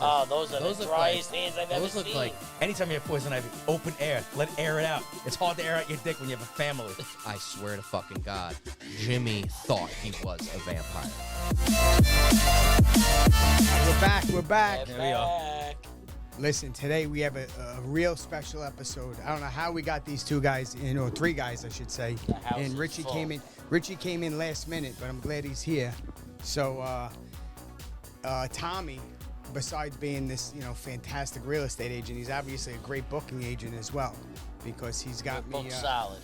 Oh, those are the driest hands I've ever seen. Those look like... Anytime you have poison ivy, open air. Let air it out. It's hard to air out your dick when you have a family. I swear to fucking God, Jimmy thought he was a vampire. We're back. There we are. Listen, today we have a real special episode. I don't know how we got these two guys in, or three guys, I should say. And Richie came in. Richie came in last minute, but I'm glad he's here. So, Tommy, besides being this, fantastic real estate agent, he's obviously a great booking agent as well, because he's got me. Book solid.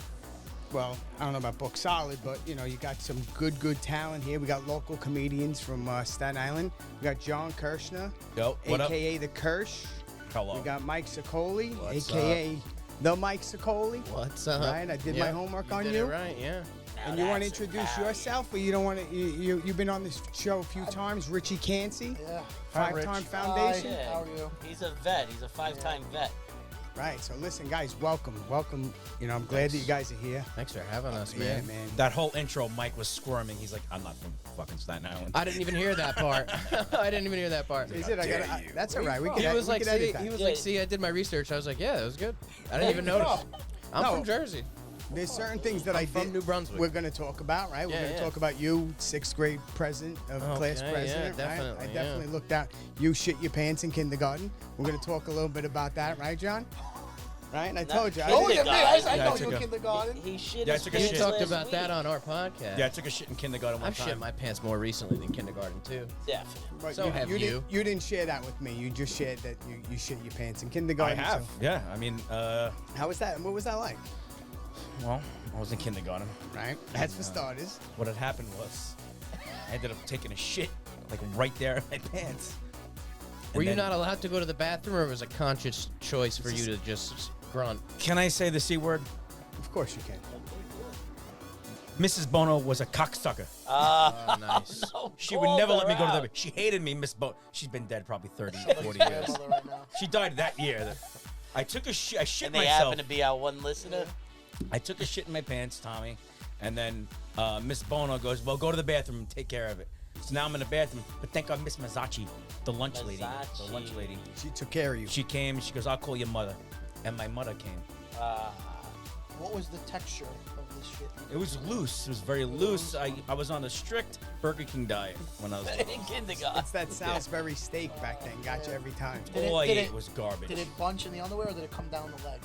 Well, I don't know about book solid, but you got some good talent here. We got local comedians from Staten Island. We got John Kurschner, Yo, what aka the Kursh. Hello. We got Mike Sicoli, What's aka the Mike Sicoli. What's up? Right, I did my homework on did you. It right, yeah. And you want to introduce yourself, or you don't want to? You've been on this show a few times. Richie Cansey, Yeah. Five-time Foundation. Yeah. How are you? He's a vet. He's a 5-time vet. Right. So listen, guys, welcome. I'm glad that you guys are here. Thanks for having us, Yeah, man. man. That whole intro, Mike was squirming. He's like, I'm not from fucking Staten Island. I didn't even hear that part. I didn't even hear that part. Is it? That's all right. We can. He was we like, can edit that. he was like, see, I did my research. I was like, yeah, it was good. I didn't even notice. I'm from Jersey. There's certain things that I from did. New Brunswick. We're going to talk about, right? We're Yeah, going to yeah. talk about you, 6th grade president of class Okay, president, yeah, right? definitely, I definitely looked out. You shit your pants in kindergarten. We're going to talk a little bit about that, right, John? Right? And I told you. Oh, yeah, man. I Yeah, know I you took in a- kindergarten. He shit Yeah, I his took a We pants shit. talked last about that week. on our podcast. Yeah, I took a shit in kindergarten one I've time. shit my pants more recently than kindergarten, too. Definitely. But So have you. didn't share that with me. You just shared that you shit your pants in I kindergarten. have. So Yeah. I mean, how was that? What was that like? well, I was in kindergarten. Right? That's for starters. What had happened was I ended up taking a shit, like right there in my pants. Were And you then- not allowed to go to the bathroom, or was it a conscious choice for you to just grunt? Can I say the C word? Of course you can. Mrs. Bono was a cocksucker. Oh, nice. She would never let me go to the. She hated me, Miss Bono. She's been dead probably 30, 40 years. Grandmother right now. She died that year. I took a shit. I shit And they myself. happen to be our one listener. I took a shit in my pants, Tommy, and then Miss Bono goes, "Well, go to the bathroom and take care of it." So now I'm in the bathroom, but thank God Miss Mazzacci, the lunch lady, She took care of you. she came. She goes, "I'll call your mother," and my mother came. What was the texture of this shit? It was loose. It was very loose. I was on a strict Burger King diet when I was little. In kindergarten. It's that Salisbury steak back then. Got you every time. All I Did ate it- was garbage. Did it bunch in the underwear or did it come down the leg?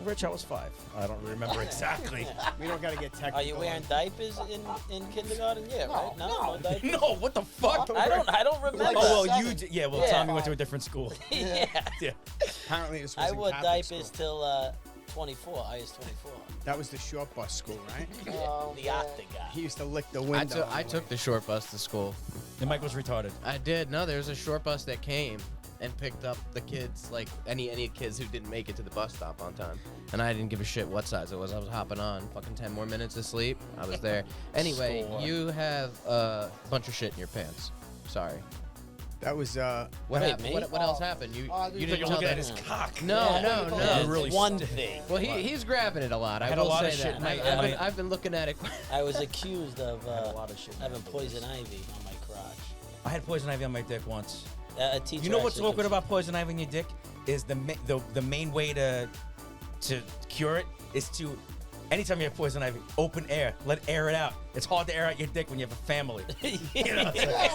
Rich, I was 5. I don't remember exactly. We don't got to get technical. Are you wearing diapers in kindergarten? Yeah, right? No diapers. No, what the fuck? I don't remember. Like Oh well, seven. you yeah. Well, Yeah. Tommy went to a different school. yeah. Yeah. Apparently this was I in wore Catholic diapers school. till 24. I was 24. That was the short bus school, right? Oh, The man. octagon. He used to lick the window. I took the short bus to school. And Mike was retarded. I did. No, there was a short bus that came and picked up the kids, like any kids who didn't make it to the bus stop on time. And I didn't give a shit what size it was. I was hopping on. Fucking 10 more minutes of sleep. I was there. Anyway, Score. you have a bunch of shit in your pants. Sorry. That was What Wait, happened? me? What else happened? You Oh, dude, you you're didn't You're tell looking that. at his cock. No, Yeah, no, you no. That's really one st- thing. Well, he's grabbing it a lot. I had a will lot say of shit that. in my- I've been looking at it. I was accused of a lot of shit in my having poison ivy on my crotch. I had poison ivy on my dick once. A teacher. You know what's actually awkward could- about poison ivy in your dick is the main way to cure it is to anytime you have poison ivy, open air, let air it out. It's hard to air out your dick when you have a family. You know,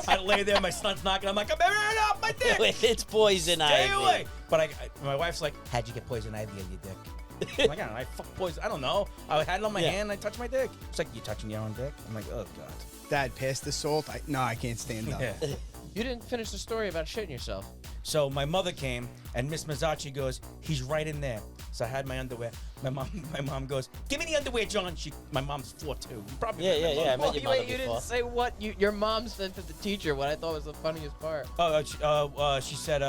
I lay there, my son's knocking. I'm like, I'm airing it out my dick. It's poison Stay ivy. away. But my wife's like, how'd you get poison ivy on your dick? I'm like, I don't know. I fuck poison. I don't know. I had it on my Yeah. hand. I touched my dick. It's like, you touching your own dick? I'm like, oh god. Dad passed the salt. No, I can't stand up. Yeah. You didn't finish the story about shitting yourself. So my mother came, and Miss Mazzacci goes, he's right in there. So I had my underwear. My mom goes, give me the underwear, John. My mom's 4'2". You probably Yeah. remember. I met your mother You before. didn't say what your mom said to the teacher. What I thought was the funniest part. She said,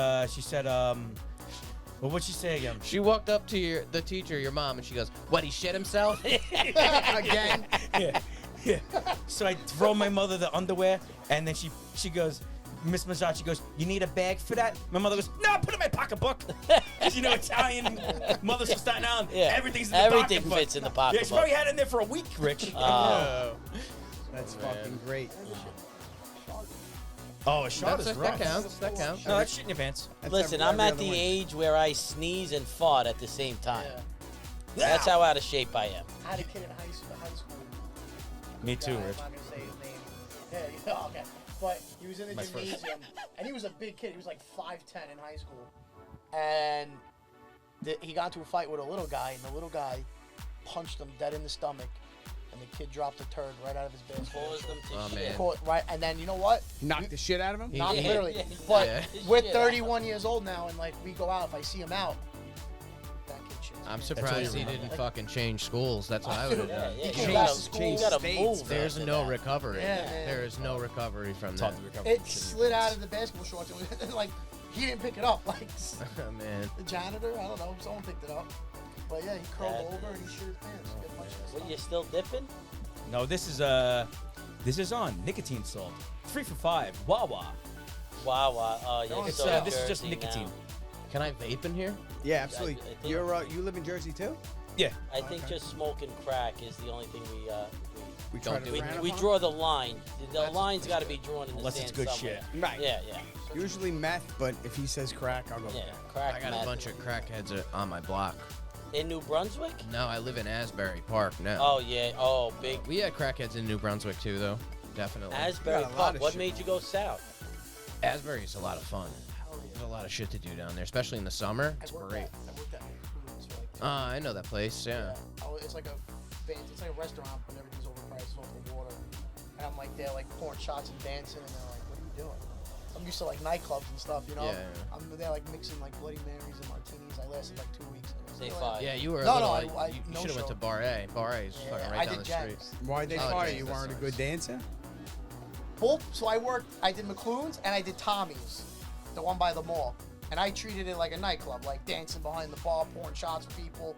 well, what'd she say again? She walked up to the teacher, your mom, and she goes, "What? He shit himself?" Again. Yeah. So I throw my mother the underwear, and then she goes, Miss Mazzacci goes, you need a bag for that? My mother goes, no, put it in my pocketbook. 'Cause you know, Italian mothers from Staten Island, Yeah. everything's in the Everything pocketbook. fits in the Yeah, pocketbook. she probably had it in there for a week, Rich. That's fucking great. Oh, a shot is rough. That counts. That counts. No, that's shit in your pants. That's Listen, every I'm at other the one. age where I sneeze and fart at the same time. Yeah. That's how out of shape I am. I had a kid in high school. Me too, guy, Rich. I'm not gonna say his name. Yeah, yeah, okay. But he was in the My first. gymnasium, and he was a big kid. He was like 5'10" in high school, and he got into a fight with a little guy, and the little guy punched him dead in the stomach, and the kid dropped a turd right out of his basket. Caused them to Oh, shit. man. Right, and then you know what? Knocked the shit out of him. He- Not Yeah. literally, Yeah. but Yeah. we're Shit. 31 years old now, and like we go out. If I see him out, that kid shits. I'm all surprised you he remember. didn't fucking change schools. That's what I would have Yeah, done. yeah. He You came gotta, back to school. you gotta States, move. There's after no that. recovery. Yeah, man. There is no recovery from It's that. hard to recover. It from shit in your slid out pants. of the basketball shorts, and like he didn't pick it up. Like Oh, man. the janitor, I don't know, someone picked it up. But yeah, he curled That over and he shit his pants. He got punched in the What, you stomach. still dipping? No, this is on nicotine salt. 3 for $5. Wawa. Wow. Oh, yeah. It's, so this is just Jersey nicotine. now. Can I vape in here? Yeah, absolutely. I think- You live in Jersey too? Yeah. I think just smoking crack is the only thing We Don't try to do we, frown we upon? draw the line. The line's got to be drawn in the Unless sand it's good somewhere. shit. Right. Yeah. Usually meth, but if he says crack, I'll go. Yeah, with crack. I got meth. a bunch of crackheads on my block. In New Brunswick? No, I live in Asbury Park now. Oh yeah. Oh, big We had crackheads in New Brunswick too, though. Definitely. Asbury got a lot Park. of What shit. made you go south? Asbury's a lot of fun. There's a lot of shit to do down there, especially in the summer. It's I worked great. at Foods for like I know that place. Yeah. Oh, it's like a restaurant, but everything's overpriced, it's off the water. And I'm like there, like pouring shots and dancing, and they're like, "What are you doing?" I'm used to like nightclubs and stuff, you know. Yeah. I'm there like mixing like Bloody Marys and martinis. I lasted like 2 weeks. They Like, fire. Yeah, you were. No, a no, little, I you no should have went show. to Bar A. Bar A is Yeah, fucking I right down did the street. Jags. Why'd they Oh, fire geez, you? that Weren't a sucks. good dancer? Both. So I did McLuhan's and I did Tommy's, the one by the mall. And I treated it like a nightclub, like dancing behind the bar, pouring shots for people.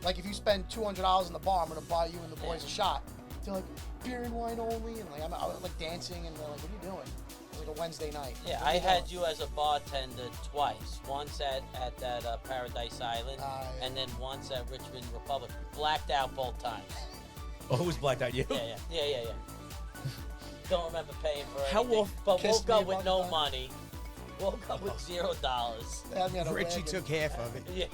Like if you spend $200 in the bar, I'm gonna buy you and the boys a shot. They're like, beer and wine only, and like I was like dancing, and they're like, what are you doing? It was like a Wednesday night. Yeah, What are I you had doing? you as a bartender twice. Once at that Paradise Island, Yeah. and then once at Richmond Republic. Blacked out both times. Oh, who's blacked out? You? Yeah. Don't remember paying for How anything. often- But Kissed woke me up a with bunch no of times. money. Woke up with $0. They had me on a Richie wagon. took half of it. Yeah.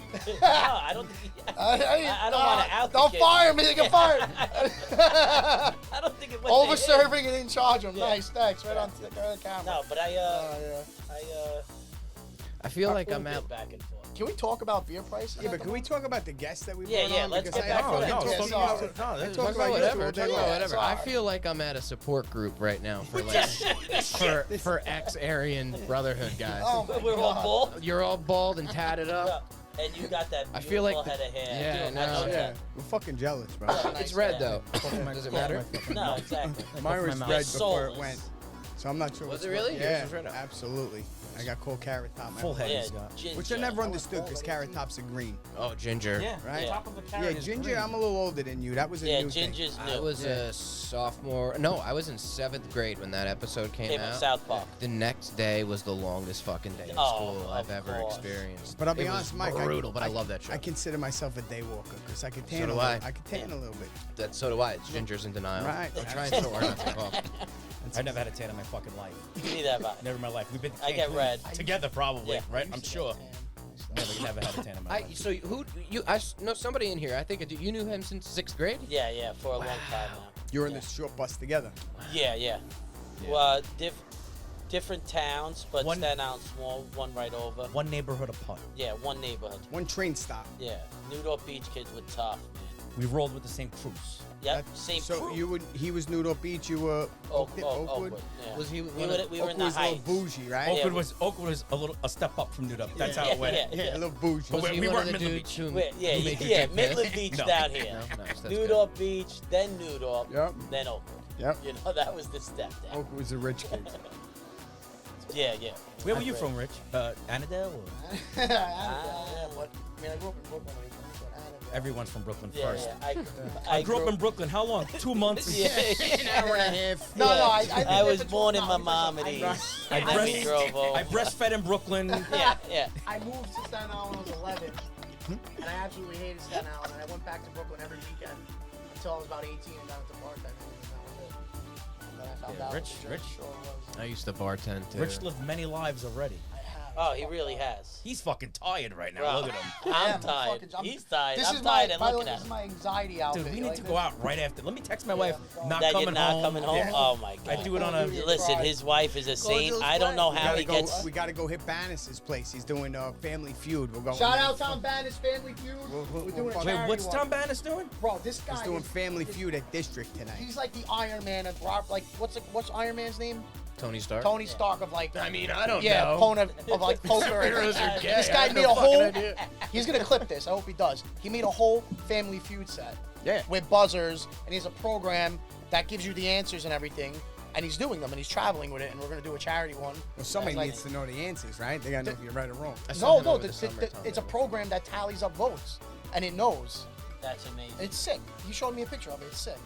No, I don't think. I don't want to out the Don't kid. fire me. They get fired. I don't think it went Over to him. serving and in charge of them. Yeah. Nice, thanks. Right on the camera. No, but Yeah. I feel like we'll I'm get out. back and forth. Can we talk about beer prices? Yeah, but can we talk about the guests that we Yeah, brought yeah, on? let's Because get back I to that. talk Yeah, about- sorry. I Talk talk about about you whatever. all day Talk about long. whatever. sorry. I feel like I'm at a support group right now for like for ex-Aryan Brotherhood guys. Oh my We're all God. bald. You're all bald and tatted up. And you got that I feel like beautiful head of hair. yeah, Dude, no, I know Yeah, that. we're fucking jealous, bro. Nice It's red hair. though. Does it matter? No, exactly. Mine was my red mouth. before it Soulless. went, so I'm not sure. Was what's it really? what- Yours Yeah, was red. absolutely. I got called Carrot Top. my Full whole head. life. He's got. Ginger. Which I never understood because Carrot Tops are green. Oh, ginger. Yeah, Yeah. top of the Yeah, carrot is Ginger, green. I'm a little older than you. That was a Yeah, new thing. Ginger's new. I was a sophomore. No, I was in 7th grade when that episode came Came in out. South Park. The next day was the longest fucking day of Oh, school I've of ever course. experienced. But I'll be It was honest, Mike. brutal, but I love that show. I consider myself a day walker because I can tan. So do a little, I. I can tan a little bit. So do I. It's Ginger's in denial. Right. I'm trying so hard not to cough. I've never had a tan in my fucking life. Neither have I. Never in my life. We've been to I get Cancun red. together, probably, Yeah. right? I'm sure. Never had a tan in my life. So who you? I know somebody in here. I think you knew him since 6th grade. Yeah, for a long time now. You're in the short bus together. Yeah. Well, different towns, but One- Staten Island small, one right over. One neighborhood apart. Yeah, one neighborhood. One train stop. Yeah, Newdorf Beach kids were tough, man. We rolled with the same crews. Yep, That- same So crew. he was Newdorf Beach. You were Oakwood. Oakwood. Yeah. Was he? We were in the Oakwood was a little Heights. bougie, right? Oakwood was a step up from Newdorf. That's how it went. Yeah. A little bougie. But Was he we one weren't of the Midland dudes Beach. who Wait, who made you yeah, take piss? Midland Beach No. down here. No, nice. That's Newdorf Beach, then Newdorf, Yep. then Oakwood. Yep. You know, that was the step down. Oakwood was a rich kid. Yeah. Where were you from, Rich? Annandale? Or? Yeah, but I mean, I grew up in Brooklyn. Originally, so Annandale. Everyone's from Brooklyn Yeah, first. I grew up in Brooklyn. How long? 2 months. Yeah. An hour and a half. No, no, I lived I there was for born 12 in my hours. Maimonides. I And then we breast- drove over. I breastfed in Brooklyn. Yeah. I moved to Staten Island when I was 11, and I absolutely hated Staten Island. And I went back to Brooklyn every weekend until I was about 18 and got into part-time. And that was it. And then after found Yeah, out. Rich- what the Rich- Jersey Shore was. I used to bartend too. Rich lived many lives already. I have. Oh, It's he fucked really up. has. He's fucking tired right now. Bro, Look at him. I'm I'm tired. fucking- I'm- He's tired. This I'm is tired my, of by the way, looking this at is him. my anxiety outfit. Dude, we You need like to this? go out right after. Let me text my wife. I'm Not That coming you're not home. coming home? Yeah. Oh, my God. I do it on a. Yeah. Listen, Cry. his wife is a saint. just I don't know play. how We he gotta go. gets. We gotta go hit Bannis's place. He's doing Family Feud. We're going. Shout out Tom Bannis, Family Feud. We're We're doing a fucking- charity Wait, what's one. Tom Bannis doing? Bro, this guy He's doing is- Family Feud at District tonight. He's like the Iron Man of like what's Iron Man's name? Tony Stark. Tony Stark of like. I mean, I don't yeah, know. opponent of like poker. Superheroes are gay. This I guy have made no a fucking whole. idea. He's gonna clip this. I hope he does. He made a whole Family Feud set. Yeah. With buzzers, and he has a program that gives you the answers and everything. And he's doing them, and he's traveling with it. And we're gonna do a charity one. Well, somebody That's like- needs to know the answers, right? They gotta know if you're right or wrong. I saw No, him no, over the summer, Tom it's a Bannis. program that tallies up votes, and it knows. That's amazing. It's sick. He showed me a picture of it. It's sick.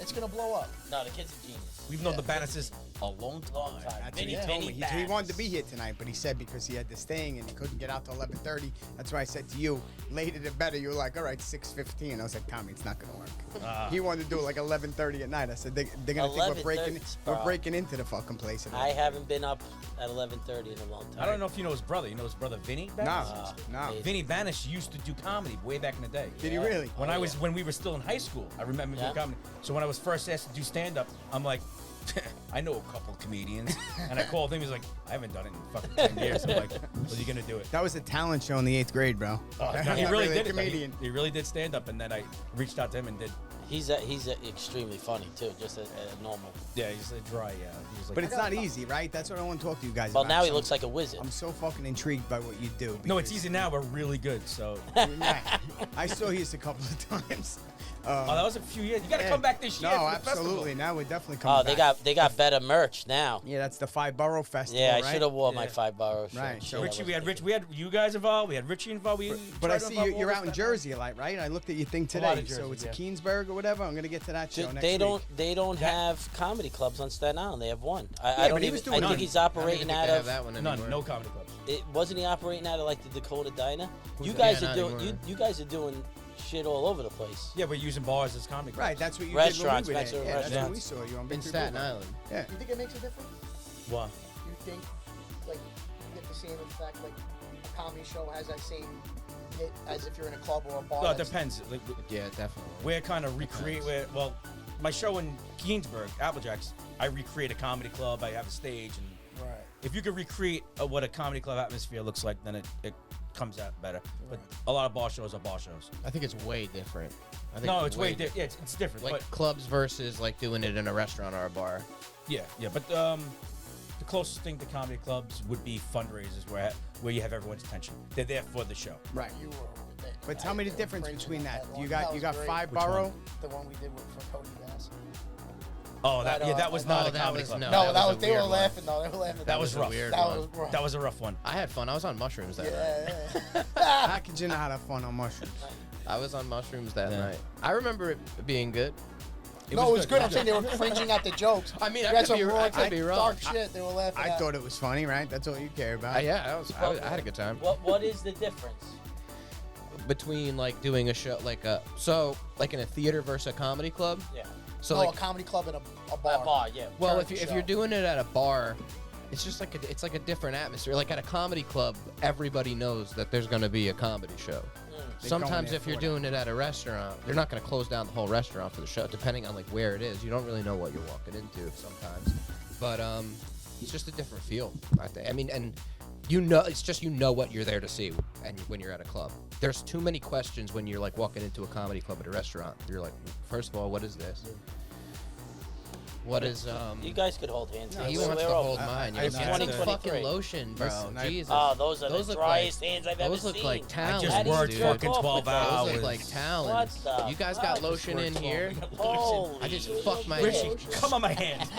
It's gonna blow up. No, the kid's a genius. We've known the Bannises a long time. Long time. That's what Vinny, he told Vinny me. He Bannis. wanted to be here tonight, but he said because he had this thing and he couldn't get out till 11:30. That's why I said to you, later the better. You were like, all right, 6:15. I was like, Tommy, it's not gonna work. He wanted to do it like 11:30 at night. I said they're gonna think 11:30, we're bro. breaking into the fucking place. at I 11:30. haven't been up at 11:30 in a long time. I don't know if you know his brother. You know his brother Vinny No, Bannis? no. Hey. Vinny Bannis used to do comedy way back in the day. Did he really? When Oh, I was yeah. when we were still in high school, I remember doing Yeah. comedy. So when I was first asked to do stand up, I'm like, I know a couple comedians, and I called him. He's like, I haven't done it in fucking 10 years. I'm like, well, you gonna do it? That was a talent show in the 8th grade, bro. No, he Not really a did it. comedian. He really did stand up, and then I reached out to him and did. He's extremely funny too, just a normal. Yeah, he's a dry. He's like, But it's not easy, right? That's what I want to talk to you guys Well, about. now he So looks like a wizard. I'm so fucking intrigued by what you do. no, it's because- easy now. We're really good. So, Yeah. I saw you a couple of times. oh, that was a few years. You gotta Yeah. come back this year. No, for the absolutely. festival. Now we're definitely coming Oh, back. they got better merch now. Yeah, that's the Five Borough Festival, Yeah, I right? should have wore my Yeah. 5 Borough shirt. Right, so Shit, I Richie, we had wasn't Rich. We had you guys involved. We had Richie involved. But I see you're out in Jersey a lot, right? I looked at your thing lot today. of Jersey, So it's yeah. a Keensburg or whatever. I'm gonna get to that show Dude, next they week. don't have comedy clubs on Staten Island. They have one. I Yeah, don't but he even. was I doing think none. he's I don't operating even think out they have of. that one None. anymore. No comedy clubs. Wasn't he operating out of like the Dakota Diner? You that? guys Yeah, are not doing. anymore. You guys are doing shit all over the place. Yeah, we're using bars as comedy clubs. Right, that's what you Restaurants, did when we were Mexican there. Yeah, that's what we restaurants. saw you on In Victory Staten Boulevard. Island. Yeah. You think it makes a difference? Why? You think like you get the same effect like a comedy show has that same hit as if you're in a club or a bar? No, it that's- depends. Like, Yeah, definitely. we're kind of recreate. Well, my show in Keensburg, Applejacks, I recreate a comedy club. I have a stage, and Right. if you could recreate what a comedy club atmosphere looks like, then it comes out better. But a lot of bar shows are bar shows. I think it's way different. I think No, it's way different. Yeah, it's different. Like But clubs versus like doing it in a restaurant or a bar. yeah. But the closest thing to comedy clubs would be fundraisers where you have everyone's attention. They're there for the show. Right. You were. But tell me the they were difference crazy between with that. one. You That got was great. Five Which one? Borough. The one we did for Cody Bass. Oh, That, that was not oh, a that comedy was club. no. No, that was was a they were weird one. laughing though. They were laughing. That was a rough. weird That one. was rough. That was a rough one. I had fun. I was on mushrooms that night. Yeah. How could you not have fun on mushrooms? I was on mushrooms that Yeah. night. I remember it being good. No, it was good. I'm saying they were cringing at the jokes. I mean, You I got could some be- raw, I could be wrong. dark shit. They were laughing. I at. thought it was funny, right? That's all you care about. Yeah, I had a good time. What is the difference? Between like doing a show like in a theater versus a comedy club. Yeah. So no, like a comedy club and a A bar. bar, yeah. well, Charity if show. you're doing it at a bar, it's just like it's like a different atmosphere. Like at a comedy club, everybody knows that there's going to be a comedy show. They Sometimes going if you're there for doing it at a restaurant, they're not going to close down the whole restaurant for the show, depending on like where it is. You don't really know what you're walking into sometimes, but it's just a different feel. I mean, and it's just what you're there to see, and when you're at a club, there's too many questions when you're like walking into a comedy club at a restaurant. You're like, first of all, what is this? What is You guys could hold hands. He We're- wants we're to open. hold mine. I- It's I- fucking 2023. lotion, bro. Listen, Jesus. Oh, those are Those the look driest like- hands I've ever those look seen. like I talons, just How do you worked dude. jerk fucking off with 12 those? hours. Those look like What talons. the You guys fuck? got lotion in here? Holy I just fucked my Richie, hand. come on my hand.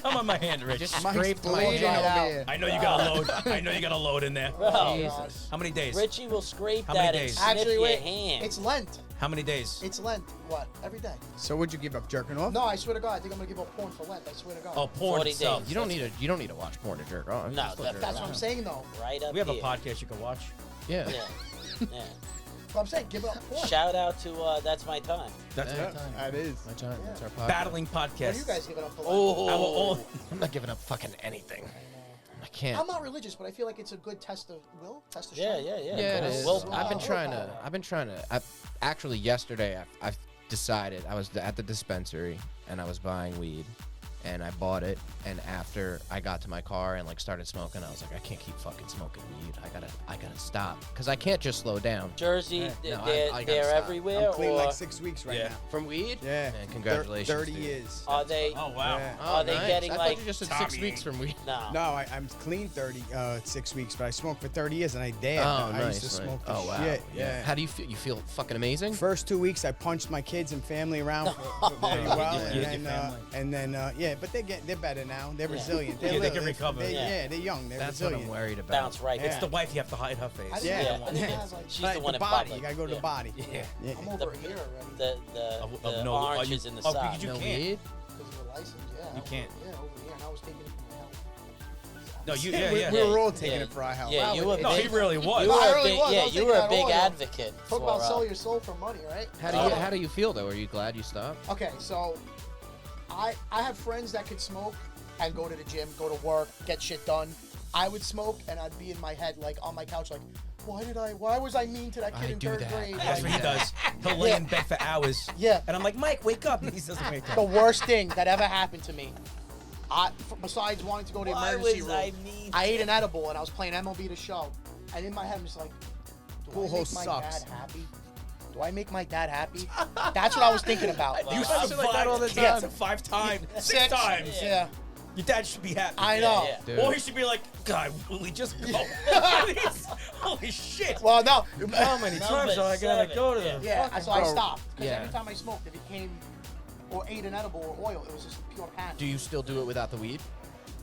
Come on my hand, Rich. Just Mike's scraped my bleeding hand. over out. here. I know you got a load. I know you got a load in there. Bro, Jesus. How many days? Richie will scrape How many that and days? sniff Actually, your wait. hand. It's Lent. How many days? It's Lent. What? Every day. So would you give up jerking off? No, I swear to God, I think I'm gonna give up porn for Lent. I swear to God. Oh, porn 40 itself. days. You don't need to watch porn to jerk off. No, Just that- jerk That's off. what I'm saying though. right up We have a here. podcast you can watch. Yeah. Yeah. Yeah. But I'm saying, give it up porn. Shout out to That's My Time. That's Yeah. our time. That is. My time. Yeah. That's our podcast. Battling What podcast. are you guys giving up for? Oh, I'm not giving up fucking anything. I can't. I'm not religious, but I feel like it's a good test of will, test of yeah, strength. yeah. Yeah, it is. Well, I've been willpower. trying to. Actually, yesterday, I've decided I was at the dispensary and I was buying weed, and I bought it. And after I got to my car and like started smoking, I was like, I can't keep fucking smoking weed. I gotta stop because I can't just slow down. Jersey, No, they're I gotta they're stop. everywhere. I'm clean or like 6 weeks right Yeah. now. From weed? Yeah. Man, congratulations. 30 dude. years. are they? Oh wow. Yeah. Oh, Are they nice. getting, I like, thought you just said 6 Tommy. weeks from weed. No. No, I'm clean 6 weeks, but I smoked for 30 years and I dabbed. Oh, I nice. used to nice. smoke the Oh, wow. shit. Yeah. How do you feel? You feel fucking amazing? First 2 weeks, I punched my kids and family around for very well, Your and family. then yeah, but they're better now. They're resilient. Yeah, they little. can recover. Yeah, they're young. They're That's what resilient. I'm worried about. Bounce right Yeah. It's back. the wife. You have to hide her face. I didn't Yeah. know- I didn't realize, like, She's Like the one the in body. public. You gotta go to Yeah. the body. Yeah. Yeah. I'm over here already. The no, orange you- is in the oh, side. you No can't. weed? Because of the license, yeah. You can't. Yeah, over here, and I was taking it from my house. No, you. We- Yeah, We yeah. were all taking Yeah. it for our health. Yeah, you were No, he big. really was. You No, were I a really big, was. I yeah, was you thinking were a that big oil. advocate. Talk for, about sell your soul for money, right? How do you feel though? Are you glad you stopped? Okay, so I have friends that could smoke and go to the gym, go to work, get shit done. I would smoke and I'd be in my head like on my couch like, why was I mean to that kid I in do third that. grade? That's Like, what he does. He'll lay in bed for hours. Yeah. And I'm like, Mike, wake up. And he doesn't wake The up. worst thing that ever happened to me. Besides wanting to go to the Why emergency was room, I mean I ate an edible and I was playing MLB The Show, and in my head I'm just like, do Pool I make host my sucks. dad happy? Do I make my dad happy? That's what I was thinking about. You I survived feel like that all the cancer time. 5 times, 6 Six times. Yeah, Your dad should be happy. I know. Yeah. Dude. Or he should be like, God, will he just go? Holy shit. Well, no. How many Number times do I gotta 7. go to Yeah. the Yeah, fucking so I Bro. stopped. Because Yeah. every time I smoked, if it came or ate an edible or oil, it was just pure panic. Do you still do it without the weed?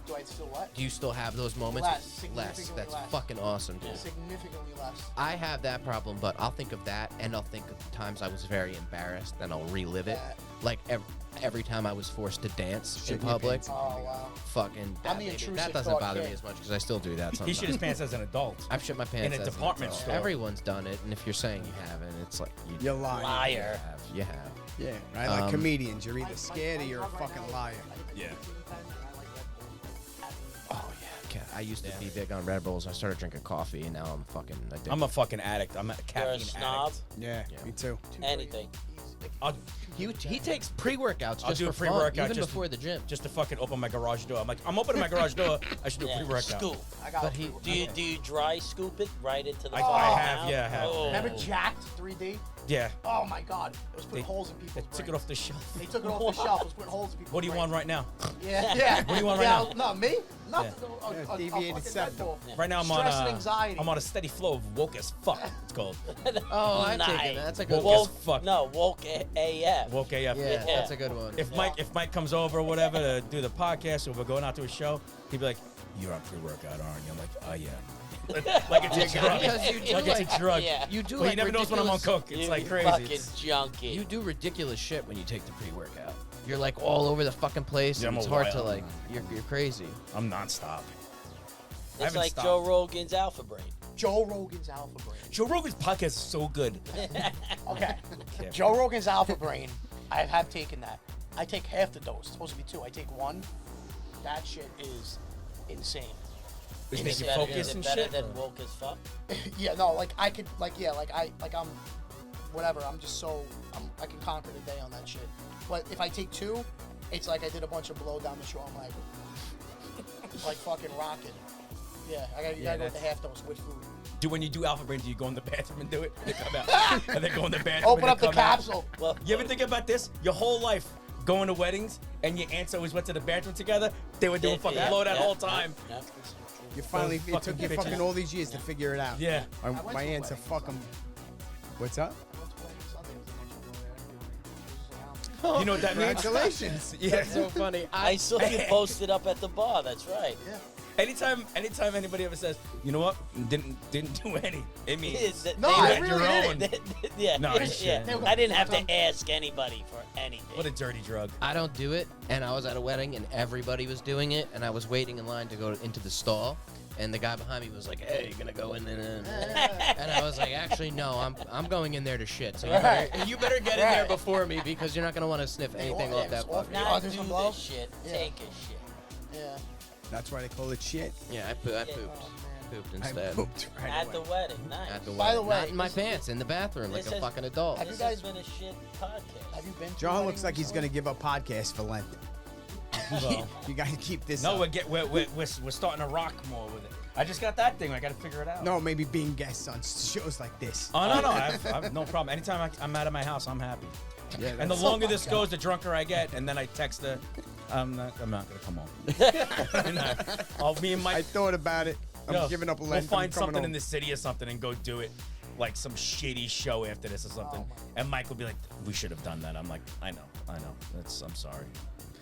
Do I still what? Do you still have those moments? Less, significantly That's less. fucking awesome, dude. Significantly less. I have that problem, but I'll think of that, and I'll think of the times I was very embarrassed, and I'll relive it. Yeah. Like every time I was forced to dance Shit in in your public, pants. Oh, wow. fucking that, I'm the made me- intrusive that doesn't thought bother me kid. as much because I still do that He sometimes. shit his pants as an adult. I've shit my pants In a as an department adult. store. Everyone's done it, and if you're saying you haven't, it's like You're lying. Liar. You have. Yeah, right. Like Um, comedians, you're either scared or you're a fucking liar. Yeah. Oh yeah. I used to be big on Red Bulls. I started drinking coffee, and now I'm fucking addicted. I'm a fucking addict. I'm a caffeine snob? addict. Yeah, Yeah. me too. Anything. He takes pre-workouts I'll just do for a fun, pre-workout even just- before the gym. Just to fucking open my garage door. I'm like, I'm opening my garage door. I should do a Yeah. pre-workout. Scoop. I got But he- Do you dry scoop it right into the I fucking have, mouth? yeah, I have. Oh. Remember Jacked 3D? Yeah. Oh my god. It was putting They- holes in They people's took it brains. off the shelf. They took it off the shelf. It was putting holes in people's What do you brains. want right now? Yeah, yeah. What do you want right yeah, now? No, me? Nothing. Yeah. A Deviated fucking septum. Red Bull. Yeah. Right now I'm on Stress and anxiety. I'm on a steady flow of woke as fuck. It's called Oh, I Nice. take it. That's a good Woke one. as fuck. No, woke AF. woke AF. Yeah, that's a good one. If Mike comes over or whatever to do the podcast or we're going out to a show, he'd be like, "You're on pre-workout, aren't you?" I'm like, "Oh yeah." like it's a drug. Because you do like it's a drug. Yeah. You do Well, like he never knows when I'm on ridiculous- coke. It's You like crazy. fucking It's- junkie. You do ridiculous shit when you take the pre-workout. You're like all over the fucking place. Yeah, and I'm it's a hard to wild like. You're crazy. I'm nonstop. I It's haven't like stopped. Joe Rogan's Alpha Brain. Joe Rogan's Alpha Brain. Joe Rogan's podcast is so good. Okay. Yeah. Joe Rogan's Alpha Brain. I have taken that. I take half the dose. It's supposed to be 2. I take 1. That shit is insane. Which Is makes it you better- focus is it and better shit. than woke as fuck? Yeah, no, like I could, like yeah, like I'm, whatever. I'm just so I can conquer the day on that shit. But if I take 2, it's like I did a bunch of blow down the shore. I'm like fucking rocking. Yeah, I gotta go with the half dose with food. When you do Alpha Brain, do you go in the bathroom and do it? They come out. And they go in the bathroom. Open and up they the come out. capsule. Well, You ever think about this? Your whole life going to weddings and your aunts always went to the bathroom together. They were doing fucking blow that whole time. Yeah. You finally, Those it took fucking you bitches. fucking all these years to figure it out. Yeah. I went My to a answer, wedding fuck 'em. What's up? I went to a wedding Sunday. It was a bunch of blow there. It was around. You know what that means? Congratulations. Yeah. That's so funny. I saw you posted up at the bar. That's right. Yeah. Anytime anybody ever says, you know what, didn't do any, it means No, you I had really your own. didn't. Yeah. No, you yeah. shouldn't. I didn't have to ask anybody for anything. What a dirty drug. I don't do it, and I was at a wedding, and everybody was doing it, and I was waiting in line to go into the stall, And the guy behind me was like, "Hey, you gonna go in there?" And I was like, "Actually, no. I'm going in there to shit. So you better get in there before me because you're not gonna want to sniff anything off that fucking." Not do this shit. Take a shit. Yeah. That's why they call it shit. Yeah, I pooped. Pooped instead. I pooped right At away. the wedding, nice. At the By the wedding. way, Not in my pants, in the bathroom, like this a is- fucking adult. Have you This guys has been a shit podcast. Have you been? To a John wedding looks like he's recently? gonna give up podcast for Lent. Well, You guys keep this. no, up. we're starting to rock more with it. I just got that thing. I got to figure it out. No, maybe being guests on shows like this. Oh no, I've no problem. Anytime I'm out of my house, I'm happy. Yeah, And the that's- longer this goes, the drunker I get. And then I text her, I'm not gonna come home. And, me and I Mike, thought about it. I'm yo, giving up a we'll Lent. find I'm coming something in home. the city or something and go do it, like some shitty show after this or something. And Mike will be like, "We should have done that." I'm like, "I know. I'm sorry."